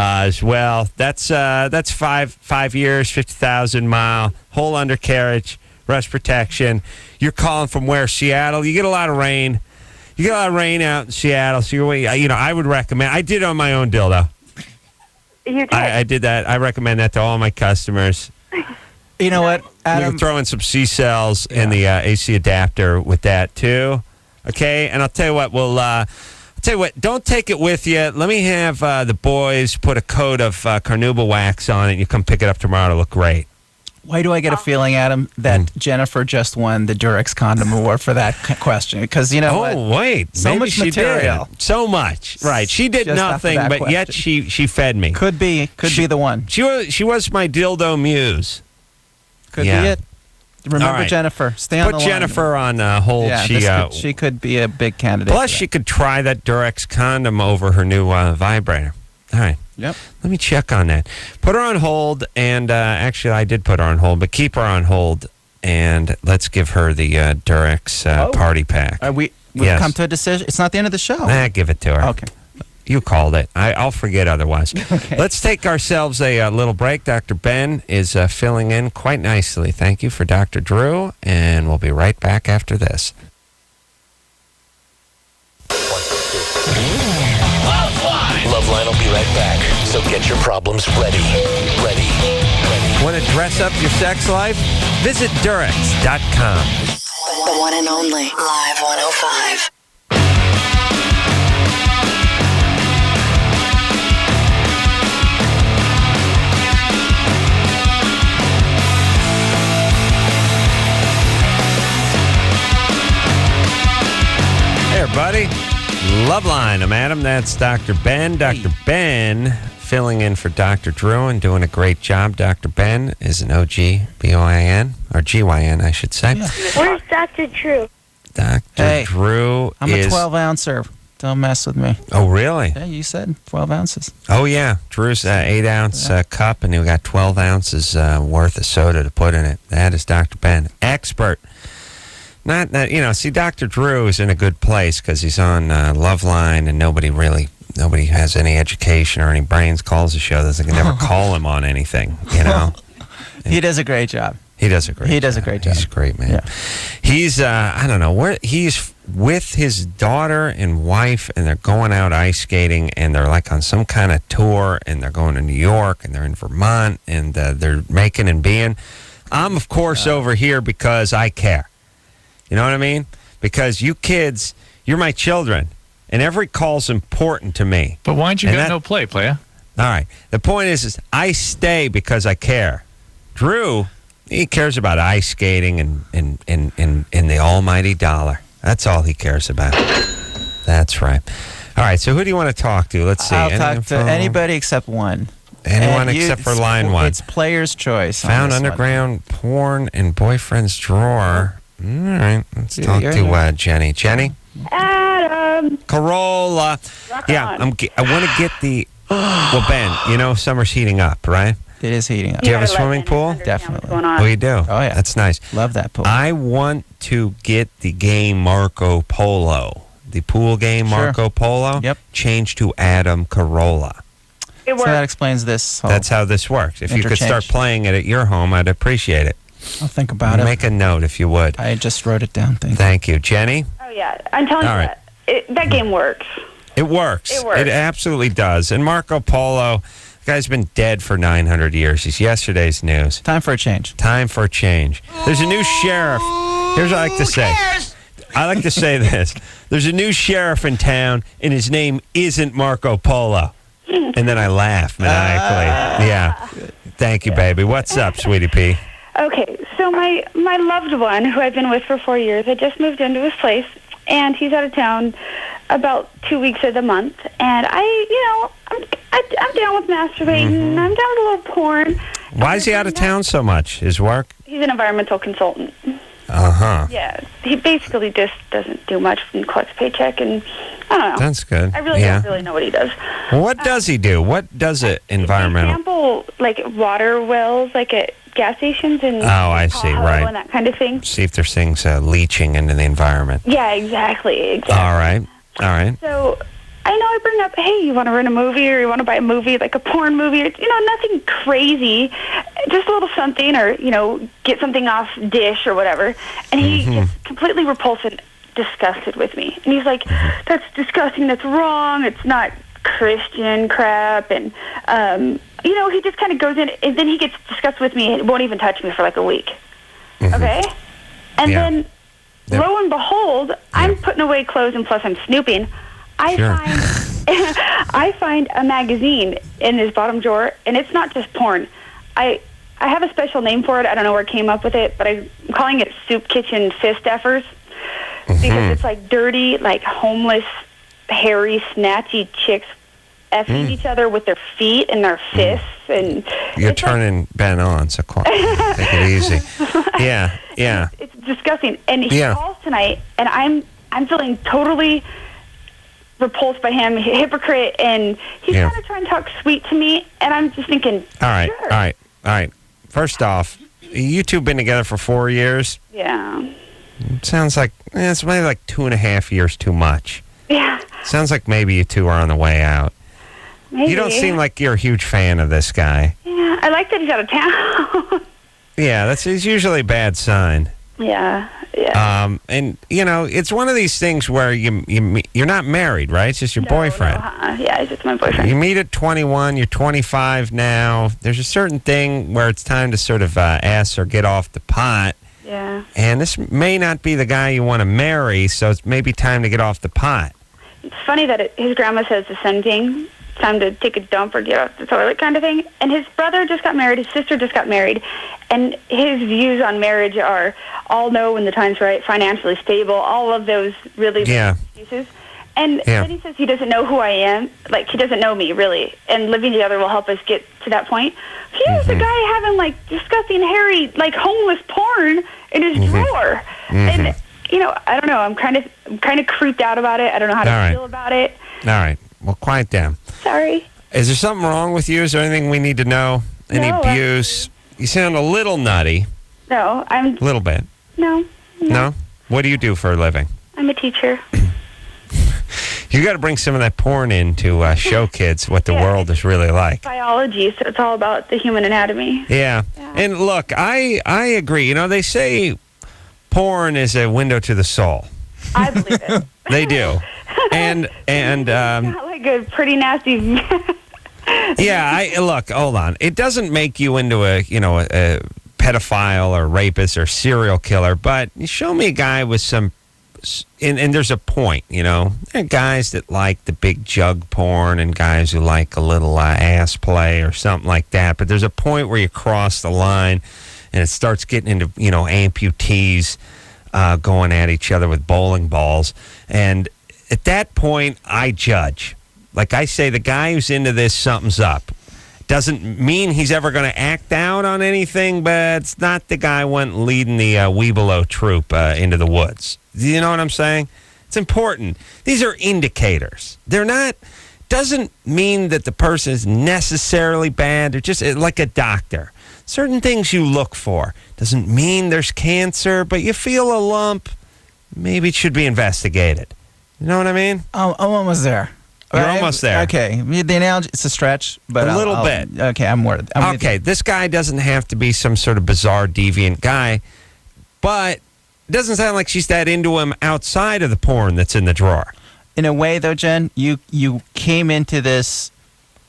As well, that's 5 years, 50,000 mile, whole undercarriage, rust protection. You're calling from where? Seattle. You get a lot of rain. You get a lot of rain out in Seattle. So I would recommend. I did on my own dildo. You did. I did that. I recommend that to all my customers. You know what, Adam? You can throw in some C cells in the AC adapter with that too. Okay, and I'll tell you what. Tell you what, don't take it with you. Let me have the boys put a coat of carnauba wax on it. You come pick it up tomorrow to look great. Why do I get a feeling, Adam, that Jennifer just won the Durex Condom Award for that question? Because you know what? Oh, wait. So much material. So much. Right. She did nothing, but yet she fed me. Could be the one. She was my dildo muse. Could be it. Remember right. Jennifer. Stay on the line. Put Jennifer on hold. Yeah, she could be a big candidate. Plus, she could try that Durex condom over her new vibrator. All right. Yep. Let me check on that. Put her on hold, and actually, I did put her on hold, but keep her on hold, and let's give her the Durex party pack. We've come to a decision. It's not the end of the show. Give it to her. Okay. You called it. I'll forget otherwise. Okay. Let's take ourselves a little break. Dr. Ben is filling in quite nicely. Thank you for Dr. Drew, and we'll be right back after this. LoveLine will be right back, so get your problems ready. Want to dress up your sex life? Visit Durex.com. The one and only Live 105. Hey, everybody. LoveLine. I'm Adam. That's Dr. Ben. Dr. Ben filling in for Dr. Drew and doing a great job. Dr. Ben is an OG, B-O-I-N, or G-Y-N, I should say. Yeah. Where's Dr. Drew? Dr. Drew I'm is... a 12-ouncer. Don't mess with me. Oh, really? Yeah, you said 12 ounces. Oh, yeah. Drew's 8-ounce cup, and we got 12 ounces worth of soda to put in it. That is Dr. Ben. Expert. Not see, Dr. Drew is in a good place because he's on LoveLine, and nobody has any education or any brains, calls the show. They can never call him on anything, He does a great job. He does a great job. He's a great man. Yeah. He's, I don't know, where he's with his daughter and wife, and they're going out ice skating, and they're like on some kind of tour, and they're going to New York, and they're in Vermont, and they're making and being. I'm, of course, over here because I care. You know what I mean? Because you kids, you're my children, and every call's important to me. But why don't you get no play, playa? All right. The point is I stay because I care. Drew, he cares about ice skating and the almighty dollar. That's all he cares about. That's right. All right, so who do you want to talk to? Let's see. I'll talk to anybody except one. Anyone except for line one. It's player's choice. Found underground porn in boyfriend's drawer. All right, let's talk to Jenny. Jenny? Adam. Corolla. I want to get the... Well, Ben, summer's heating up, right? It is heating up. Do you have a swimming pool? Definitely. Oh, you do? Oh, yeah. That's nice. Love that pool. I want to get the game Marco Polo. The pool game Marco Polo. Yep. Change to Adam Corolla. It works. So that explains this. That's how this works. If you could start playing it at your home, I'd appreciate it. I'll think about it. Make a note if you would. I just wrote it down. Thank you. Jenny? Oh, yeah. I'm telling you that game works. It works. It works. It absolutely does. And Marco Polo, the guy's been dead for 900 years. He's yesterday's news. Time for a change. Time for a change. There's a new sheriff. Here's what I like to say. I like to say this. There's a new sheriff in town, and his name isn't Marco Polo. And then I laugh maniacally. Yeah. Thank you, baby. What's up, sweetie pea? Okay, so my loved one, who I've been with for 4 years, I just moved into his place, and he's out of town about 2 weeks of the month. And I'm down with masturbating. I'm down with a little porn. Why is he out of town so much? His work? He's an environmental consultant. Uh-huh. Yeah, he basically just doesn't do much and collects paycheck, and I don't know. That's good. I really don't really know what he does. Well, what does he do? What does it environmental? Sample like water wells, like at gas stations and I see, right, and that kind of thing. See if there's things leaching into the environment. Yeah, exactly. All right. So I know I bring up, hey, you want to rent a movie or you want to buy a movie, like a porn movie, or, nothing crazy, just a little something, or, get something off Dish or whatever. And he gets completely repulsed and disgusted with me. And he's like, that's disgusting, that's wrong, it's not Christian crap. And, he just kind of goes in, and then he gets disgusted with me and won't even touch me for like a week. Okay? And then, lo and behold, I'm putting away clothes, and plus I'm snooping. I find a magazine in his bottom drawer, and it's not just porn. I have a special name for it. I don't know where I came up with it, but I'm calling it Soup Kitchen Fist Effers, because it's like dirty, like homeless, hairy, snatchy chicks effing each other with their feet and their fists. And you're turning Ben on, so take it easy. Yeah. It's disgusting. And he calls tonight, and I'm feeling totally repulsed by him, hypocrite, and he's kind of trying to talk sweet to me, and I'm just thinking, all right. First off, you two been together for 4 years? Yeah. Sounds like it's maybe like 2.5 years too much. Yeah. Sounds like maybe you two are on the way out. Maybe. You don't seem like you're a huge fan of this guy. Yeah, I like that he's out of town. Yeah, that's usually a bad sign. Yeah. And it's one of these things where you're not married, right? It's just your boyfriend. Yeah, it's just my boyfriend. You meet at 21, you're 25 now. There's a certain thing where it's time to sort of ask or get off the pot. Yeah. And this may not be the guy you want to marry, so it's maybe time to get off the pot. It's funny that his grandma says the same thing. Time to take a dump or get off the toilet kind of thing. And his brother just got married, his sister just got married, and his views on marriage are all know when the time's right, financially stable, all of those really excuses. And then he says he doesn't know who I am, like he doesn't know me really, and living together will help us get to that point. Here's the guy having like disgusting, hairy, like homeless porn in his drawer. And I don't know. I'm kind of creeped out about it. I don't know how to feel about it. All right. Well, quiet down. Sorry. Is there something wrong with you? Is there anything we need to know? Any abuse? You sound a little nutty. No, I'm... A little bit. No. No? What do you do for a living? I'm a teacher. You got to bring some of that porn in to show kids what the world is really like. Biology, so it's all about the human anatomy. Yeah. And look, I agree. They say porn is a window to the soul. I believe it. They do. And got like a pretty nasty... yeah, look, hold on. It doesn't make you into a pedophile or rapist or serial killer, but you show me a guy with some... And there's a point, There are guys that like the big jug porn and guys who like a little ass play or something like that. But there's a point where you cross the line and it starts getting into, amputees going at each other with bowling balls. And at that point, I judge. Like I say, the guy who's into this, something's up. Doesn't mean he's ever going to act out on anything, but it's not the guy went leading the Webelow troop into the woods. You know what I'm saying? It's important. These are indicators. They're not, doesn't mean that the person is necessarily bad. They're just like a doctor. Certain things you look for. Doesn't mean there's cancer, but you feel a lump. Maybe it should be investigated. You know what I mean? I'm almost there. You're almost there. Okay. The analogy, it's a stretch, but a little bit. Okay, I'm worried. Okay, this guy doesn't have to be some sort of bizarre, deviant guy, but it doesn't sound like she's that into him outside of the porn that's in the drawer. In a way, though, Jen, you came into this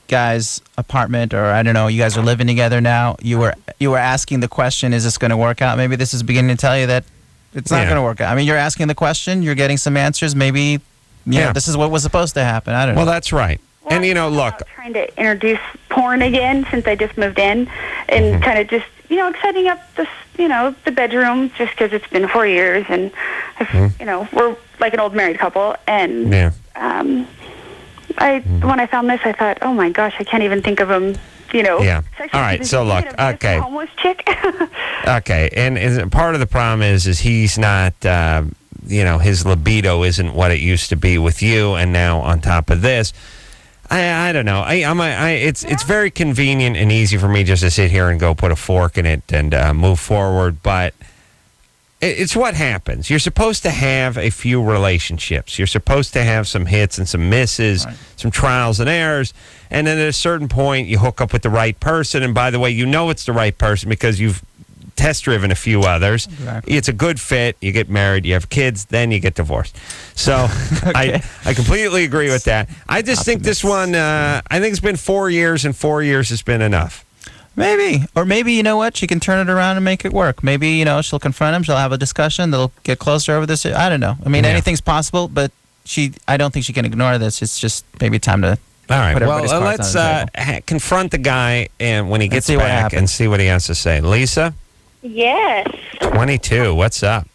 guy's apartment, or I don't know, you guys are living together now. You were asking the question, is this going to work out? Maybe this is beginning to tell you that it's not going to work out. I mean, you're asking the question, you're getting some answers. Maybe, this is what was supposed to happen. I don't know. Well, that's right. Well, and, look. Trying to introduce porn again since I just moved in and kind of just, setting up this, the bedroom just because it's been 4 years and, we're like an old married couple. And when I found this, I thought, oh, my gosh, I can't even think of him, Yeah. All right. So, look. Okay. Homeless chick. Okay. And part of the problem is he's not, his libido isn't what it used to be with you. And now on top of this, I don't know. It's very convenient and easy for me just to sit here and go put a fork in it and move forward. But it's what happens. You're supposed to have a few relationships. You're supposed to have some hits and some misses, some trials and errors. And then at a certain point, you hook up with the right person. And by the way, it's the right person because you've test-driven a few others. Exactly. It's a good fit. You get married, you have kids, then you get divorced. So I completely agree with that. I just think this one, I think it's been 4 years, and 4 years has been enough. Maybe. Or maybe, you know what, she can turn it around and make it work. Maybe, she'll confront him, she'll have a discussion, they'll get closer over this. I don't know. I mean, anything's possible, but I don't think she can ignore this. It's just maybe time to... All right, well, let's confront the guy and when he gets back and see what he has to say. Lisa? Yes. 22. What's up?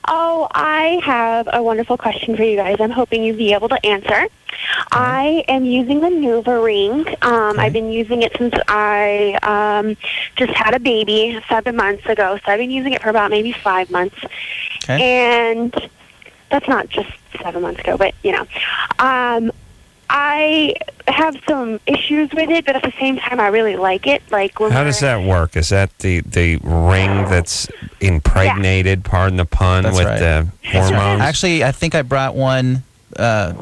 Oh, I have a wonderful question for you guys. I'm hoping you'll be able to answer. I am using the Nuva ring. I've been using it since I just had a baby 7 months ago. So I've been using it for about maybe 5 months. Okay. And that's not just 7 months ago, but, I have some issues with it, but at the same time, I really like it. How does that work? Is that the ring that's impregnated, pardon the pun, with the hormones? Actually, I think I brought one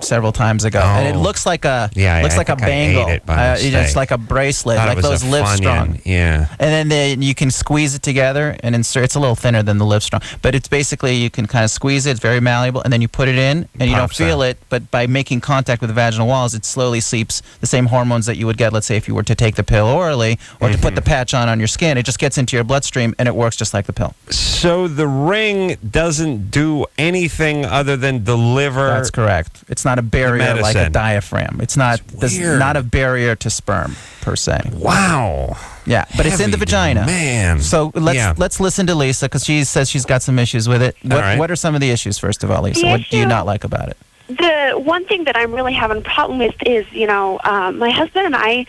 several times ago, and it looks like a bangle. It's like a bracelet, like those Livestrong. Yeah. And then you can squeeze it together and insert. It's a little thinner than the Livestrong, but it's basically you can kind of squeeze it. It's very malleable, and then you put it in, and you don't feel it. But by making contact with the vaginal walls, it slowly seeps the same hormones that you would get. Let's say if you were to take the pill orally or to put the patch on your skin, it just gets into your bloodstream, and it works just like the pill. So the ring doesn't do anything other than deliver. That's correct. It's not a barrier like a diaphragm. It's not not a barrier to sperm per se. Wow. Yeah, but it's in the vagina. Man. So let's listen to Lisa because she says she's got some issues with it. What are some of the issues, first of all, Lisa? What do you not like about it? The one thing that I'm really having a problem with is, my husband and I,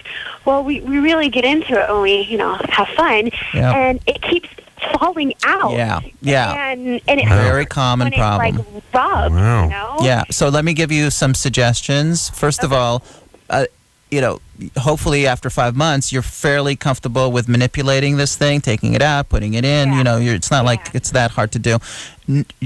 we really get into it when we, have fun. Yep. And it keeps falling out. Yeah. And it Very hurts common when problem. It's like rubbed, you know? Yeah. So let me give you some suggestions. First of all, hopefully after 5 months, you're fairly comfortable with manipulating this thing, taking it out, putting it in. It's not like it's that hard to do.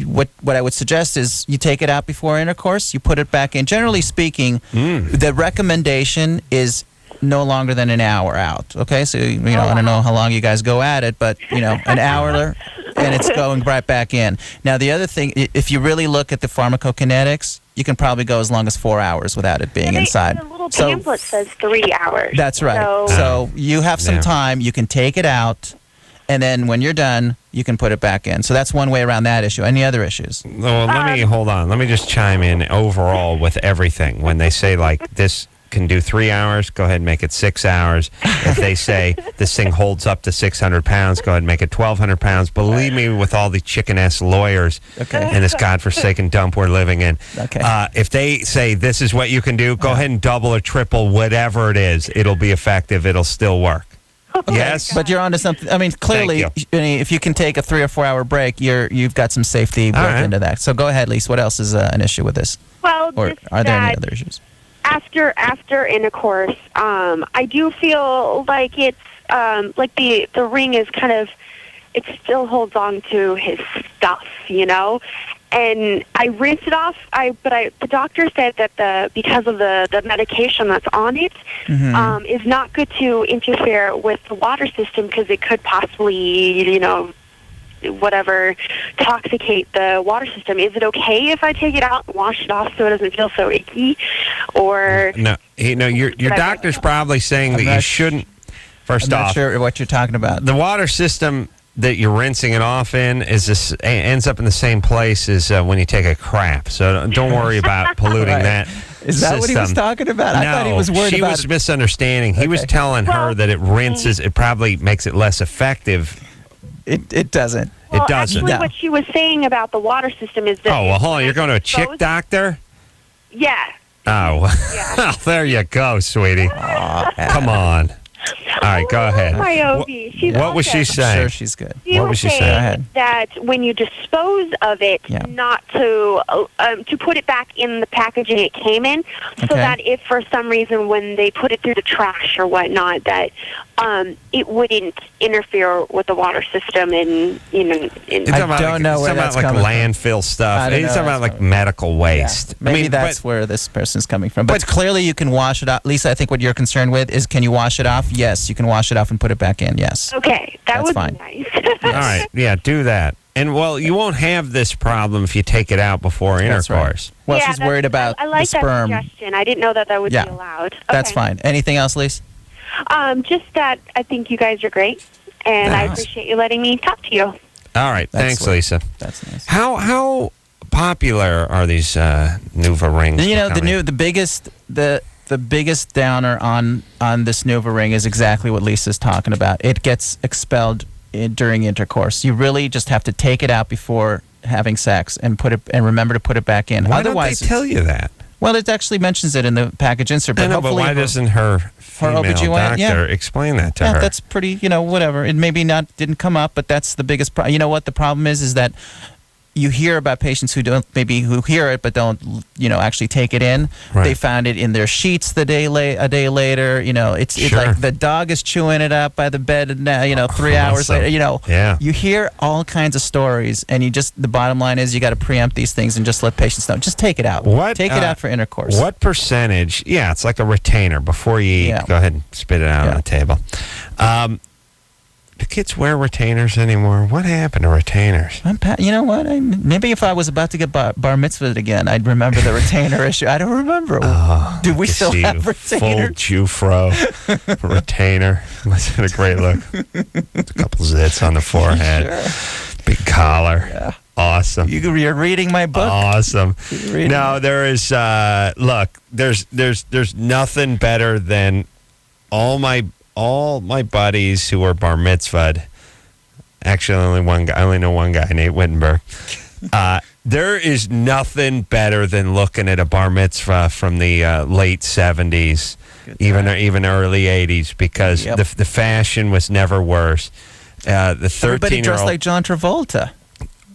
What I would suggest is you take it out before intercourse, you put it back in. Generally speaking, the recommendation is no longer than an hour out. Okay, so I don't know how long you guys go at it, but an hour, and it's going right back in. Now the other thing, if you really look at the pharmacokinetics, you can probably go as long as 4 hours without it being inside. The little pamphlet says 3 hours. That's right. So you have some time. You can take it out, and then when you're done, you can put it back in. So that's one way around that issue. Any other issues? Well, hold on. Let me just chime in overall with everything. When they say like this can do 3 hours, go ahead and make it 6 hours. If they say this thing holds up to 600 pounds, go ahead and make it 1,200 pounds. Believe me, with all the chicken-ass lawyers in this godforsaken dump we're living in, if they say this is what you can do, go ahead and double or triple whatever it is. It'll be effective. It'll still work. Yes, but you're onto something. I mean, clearly, if you can take a 3 or 4 hour break, you've got some safety built into that. So go ahead, Lise. What else is an issue with this? Well, or are there any other issues? After intercourse, I do feel like it's like the ring is kind of, it still holds on to his stuff, And I rinsed it off. The doctor said that because of the medication that's on it, is not good to interfere with the water system because it could possibly, toxicate the water system. Is it okay if I take it out and wash it off so it doesn't feel so icky? Or no, your doctor's probably saying that you shouldn't. First off, I'm not sure what you're talking about. The water system that you're rinsing it off in ends up in the same place as when you take a crap. So don't worry about polluting that. Is that what he was talking about? No, I thought he was worried she about was misunderstanding. He was telling her that it rinses. It probably makes it less effective. It doesn't. Well, it doesn't. Actually, what she was saying about the water system is that. Oh, well, hold on. You're going to a chick doctor? Yeah. Oh, well, there you go, sweetie. Come on. All right, go ahead. My OB. What was she saying? I'm sure she's good. What was she saying? That when you dispose of it, not to put it back in the packaging it came in, so that if for some reason when they put it through the trash or whatnot, that it wouldn't interfere with the water system and I don't know where that's coming from. Landfill stuff. He's talking about like medical waste. Yeah. Maybe that's where this person's coming from. But clearly you can wash it off. Lisa, I think what you're concerned with is, can you wash it off? Yes, you can wash it off and put it back in. Yes. Okay, that's would fine. Be nice. All right, yeah, do that. And well, you won't have this problem if you take it out before intercourse. Right. Well, she's worried about I like the sperm. That suggestion. I didn't know that would be allowed. Okay. That's fine. Anything else, Lisa? Just that I think you guys are great, and I appreciate you letting me talk to you. All right, thanks, Lisa. That's nice. How popular are these Nuva rings? The biggest downer on this Nuva ring is exactly what Lisa's talking about. It gets expelled during intercourse. You really just have to take it out before having sex and remember to put it back in. Why don't they tell you that? Well, it actually mentions it in the package insert. But but why doesn't her female doctor explain that to her? That's pretty, whatever. It maybe didn't come up, but that's the biggest problem. You know what the problem is that you hear about patients who hear it but don't actually take it in. Right. They found it in their sheets a day later. It's like the dog is chewing it up by the bed. 3 hours later. You hear all kinds of stories, and the bottom line is you got to preempt these things and just let patients know. Just take it out. Take it out for intercourse. What percentage? Yeah, it's like a retainer. Before you eat, go ahead and spit it out on the table. Do kids wear retainers anymore? What happened to retainers? You know what? Maybe if I was about to get bar mitzvahed again, I'd remember the retainer issue. I don't remember. Do we still have retainers? Full Jufro retainer. Must have been a great look. A couple zits on the forehead. Sure. Big collar. Yeah. Awesome. You're reading my book. Awesome. No, there is. Look, there's nothing better than all my buddies who are bar mitzvahed. Actually, I only know one guy, Nate Wittenberg. There is nothing better than looking at a bar mitzvah from the late 70s, even early 80s, because the fashion was never worse. The 13-year-old. Everybody dressed like John Travolta.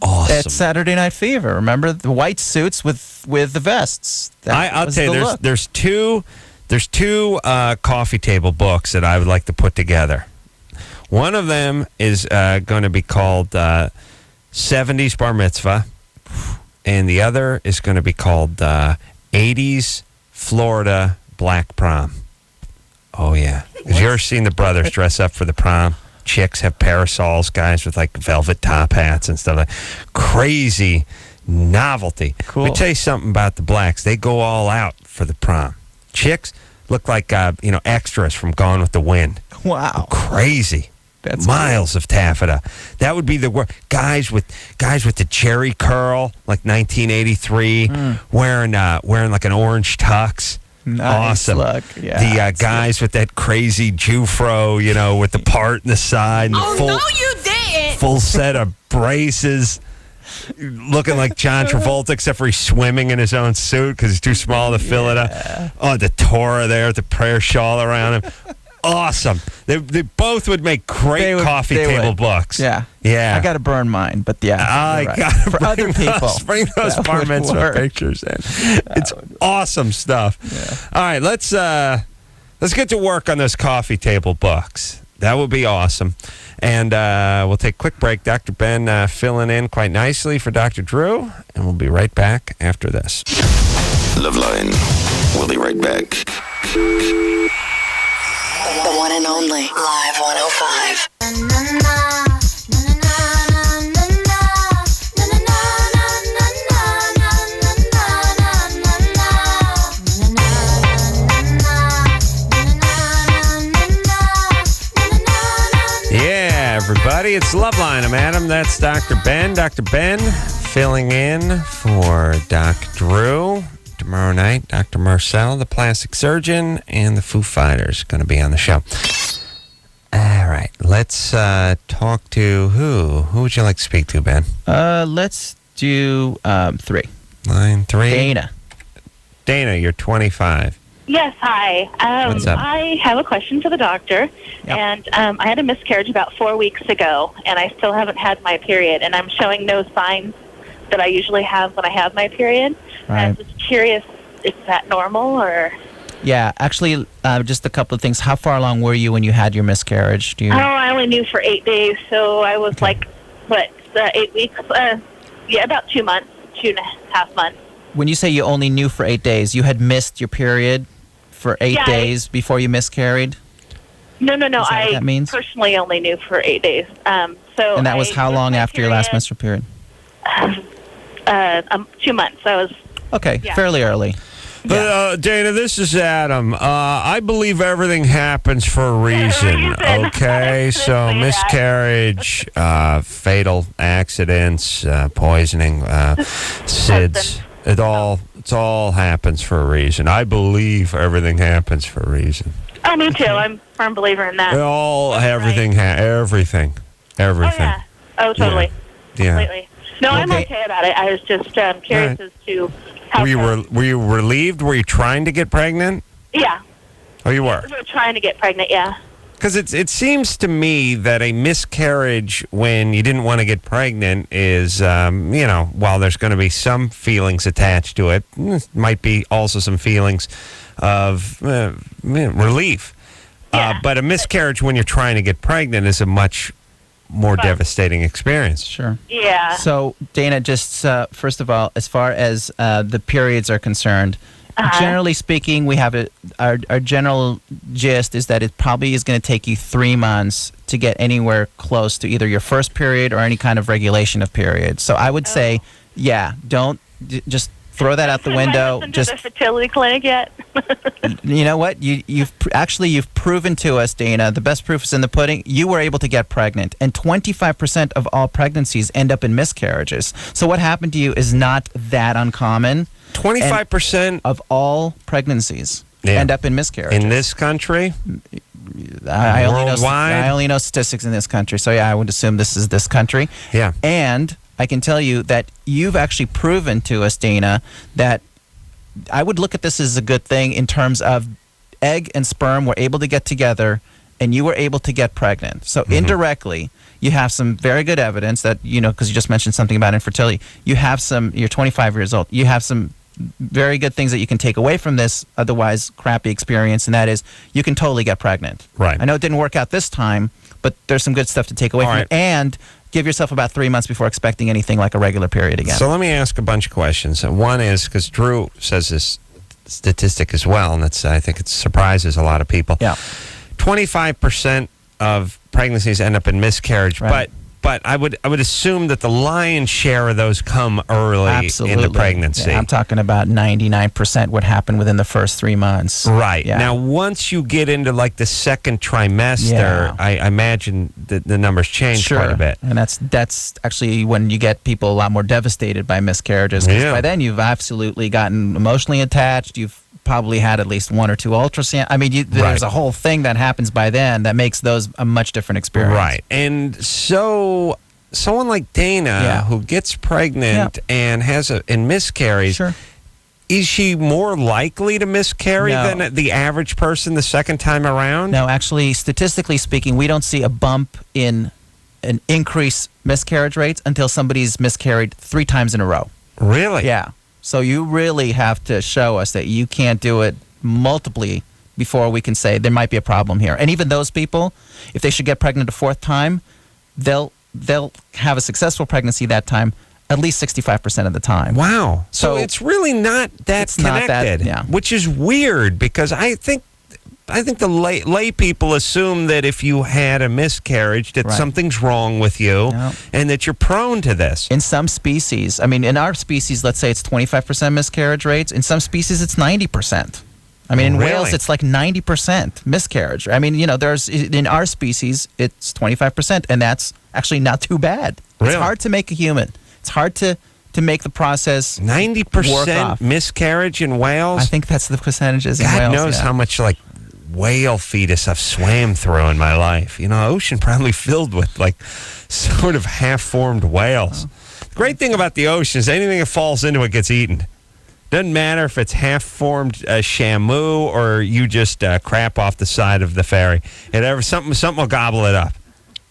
Awesome. At Saturday Night Fever. Remember the white suits with the vests? I'll tell you, there's two coffee table books that I would like to put together. One of them is going to be called 70s Bar Mitzvah, and the other is going to be called 80s Florida Black Prom. Oh, yeah. Have you ever seen the brothers dress up for the prom? Chicks have parasols, guys with like velvet top hats and stuff like crazy novelty. Cool. Let me tell you something about the blacks. They go all out for the prom. Chicks look like extras from Gone with the Wind. Wow. Crazy. That's miles of taffeta. That would be the word. Guys with the cherry curl, like 1983, wearing like an orange tux. Nice awesome. Look. Yeah, the guys with that crazy Jufro, with the part in the side and the full set of braces, looking like John Travolta, except for he's swimming in his own suit because he's too small to fill it up. Oh, the Torah there with the prayer shawl around him. Awesome. They both would make great coffee table books. Yeah. Yeah. I got to burn mine, but yeah. I right. got to for other people. Bring those bar mitzvah pictures in. It's awesome stuff. Yeah. All right, let's get to work on those coffee table books. That would be awesome. And we'll take a quick break. Dr. Ben filling in quite nicely for Dr. Drew, and we'll be right back after this. LoveLine. We'll be right back. The one and only Live 105. Yeah, everybody, it's LoveLine. I'm Adam. That's Dr. Ben. Dr. Ben filling in for Doc Drew. Tomorrow night, Dr. Marcel, the plastic surgeon, and the Foo Fighters going to be on the show. All right, let's talk to who? Who would you like to speak to, Ben? Let's do 3. Line 3. Dana. Dana, you're 25. Yes, hi. What's up? I have a question for the doctor, and I had a miscarriage about 4 weeks ago, and I still haven't had my period, and I'm showing no signs that I usually have when I have my period. Right. I'm just curious, is that normal or? Yeah, actually, just a couple of things. How far along were you when you had your miscarriage? Do you? Oh, I only knew for 8 days, so I was 8 weeks? About 2 months, 2.5 months. When you say you only knew for 8 days, you had missed your period for 8 days before you miscarried? No. Is that what I that means? personally only knew for 8 days. And that was how long after your last menstrual period? 2 months. I was fairly early. Dana, this is Adam. I believe everything happens for a reason, okay? So miscarriage, fatal accidents, poisoning, SIDS, it all happens for a reason. I believe everything happens for a reason. Oh, me too. I'm a firm believer in that. Everything. Oh, yeah. Oh, totally. Yeah. Completely. No, I'm okay about it. I was just curious as to how. Were you relieved? Were you trying to get pregnant? Yeah. Oh, you were? We were trying to get pregnant, yeah. Because it seems to me that a miscarriage when you didn't want to get pregnant is, while there's going to be some feelings attached to it, might be also some feelings of relief. Yeah. But a miscarriage when you're trying to get pregnant is a much more devastating experience. Sure. Yeah. So, Dana, just first of all, as far as the periods are concerned, generally speaking, we have our general gist is that it probably is going to take you 3 months to get anywhere close to either your first period or any kind of regulation of periods. So I would say, don't just throw that out the window. Just to the fertility clinic yet? You know what? You've proven to us, Dana. The best proof is in the pudding. You were able to get pregnant, and 25% of all pregnancies end up in miscarriages. So what happened to you is not that uncommon. 25% of all pregnancies end up in miscarriages in this country. I only know statistics in this country, so I would assume this is this country. Yeah, and I can tell you that you've actually proven to us, Dana, that I would look at this as a good thing in terms of egg and sperm were able to get together and you were able to get pregnant. So indirectly, you have some very good evidence that, because you just mentioned something about infertility, you're 25 years old, you have some very good things that you can take away from this otherwise crappy experience, and that is you can totally get pregnant. Right. I know it didn't work out this time, but there's some good stuff to take away from it. And give yourself about 3 months before expecting anything like a regular period again. So let me ask a bunch of questions. One is, because Drew says this statistic as well, and I think it surprises a lot of people. Yeah. 25% of pregnancies end up in miscarriage, Right. but I would assume that the lion's share of those come early in the pregnancy. Yeah, I'm talking about 99% would happen within the first 3 months. Right. Yeah. Now, once you get into like the second trimester, I imagine that the numbers change quite a bit. And that's actually when you get people a lot more devastated by miscarriages. 'Cause by then you've absolutely gotten emotionally attached. You've probably had at least 1 or 2 ultrasounds. I mean, there's a whole thing that happens by then that makes those a much different experience. Right. And so someone like Dana who gets pregnant and has a miscarries, is she more likely to miscarry than the average person the second time around? No, actually, statistically speaking, we don't see a bump in an increased miscarriage rates until somebody's miscarried 3 times in a row. Really? Yeah. So you really have to show us that you can't do it multiply before we can say there might be a problem here. And even those people, if they should get pregnant a 4th time, they'll have a successful pregnancy that time at least 65% of the time. Wow. So it's really not that connected, which is weird because I think the lay people assume that if you had a miscarriage that something's wrong with you and that you're prone to this. In some species, I mean, in our species, let's say it's 25% miscarriage rates. In some species, it's 90%. I mean, in whales, it's like 90% miscarriage. I mean, there's in our species, it's 25%, and that's actually not too bad. Really? It's hard to make a human. It's hard to make the process 90% miscarriage in whales? I think that's the percentages in God whales. knows how much, whale fetus I've swam through in my life. Ocean probably filled with sort of half-formed whales. The great thing about the ocean is anything that falls into it gets eaten. Doesn't matter if it's half-formed shamu or you just crap off the side of the ferry. Something will gobble it up.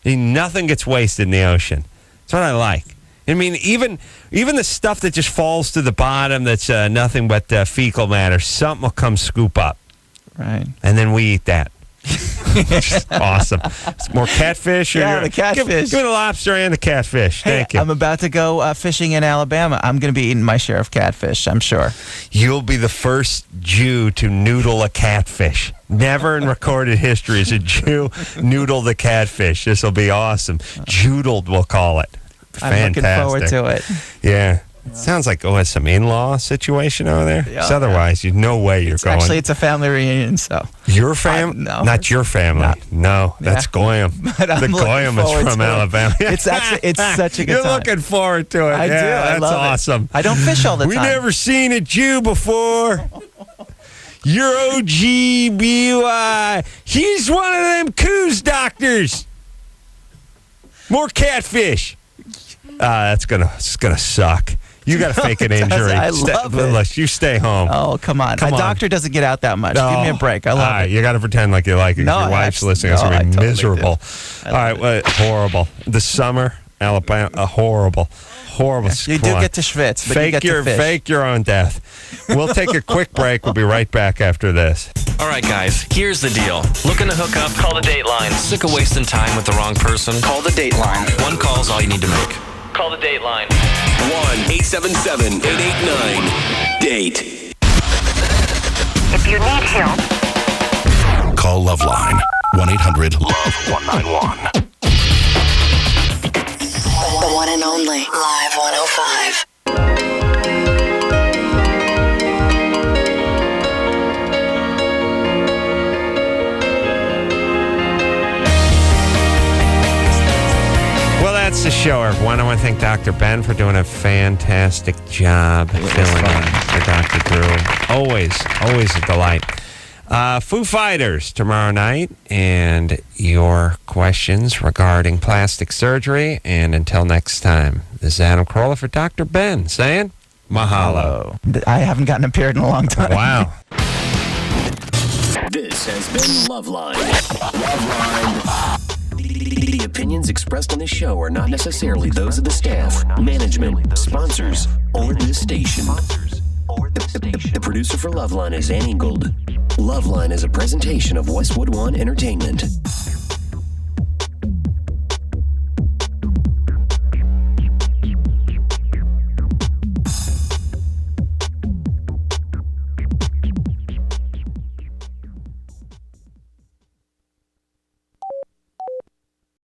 Nothing gets wasted in the ocean. That's what I like. I mean, even the stuff that just falls to the bottom that's nothing but fecal matter, something will come scoop up. Right. And then we eat that. Awesome. It's more catfish? The catfish. Give me the lobster and the catfish. Thank you. I'm about to go fishing in Alabama. I'm going to be eating my share of catfish, I'm sure. You'll be the first Jew to noodle a catfish. Never in recorded history has a Jew noodled a catfish. This will be awesome. Judled, we'll call it. Fantastic. I'm looking forward to it. Yeah. Sounds like some in-law situation over there. Yeah. Otherwise, there's no way you're going. Actually, it's a family reunion, so. Your family? No. Not your family. No, that's Goyam. The Goyam is from Alabama. It's such a good You're time. looking forward to it. I do. I love awesome. I don't fish all the time. We've never seen a Jew before. You're OGBUI. He's one of them coos doctors. More catfish. It's gonna suck. You got to fake an injury. I love it. You stay home. Oh, come on. A doctor doesn't get out that much. No. Give me a break. I love it. You got to pretend like you like it. No, Your wife's listening. no, It's going to be I totally miserable. do. All right. Horrible. The summer, Alabama, horrible. You do get to schwitz, but you get to fish. Fake your own death. We'll take a quick break. We'll be right back after this. All right, guys, here's the deal. Looking to hook up? Call the Dateline. Sick of wasting time with the wrong person? Call the Dateline. 1 call's all you need to make. Call the Dateline. 1-877-889-DATE. If you need help, Call LoveLine. 1-800-LOVE-191. the one and only Live 105. That's the show, everyone. I want to thank Dr. Ben for doing a fantastic job filling in for Dr. Drew. Always a delight. Foo Fighters tomorrow night, and your questions regarding plastic surgery. And until next time, this is Adam Carolla for Dr. Ben saying mahalo. I haven't gotten a period in a long time. Wow. This has has been LoveLine. The opinions expressed on this show are not necessarily those of the staff, management, sponsors, or the station. The producer for LoveLine is Annie Gold. LoveLine is a presentation of Westwood One Entertainment.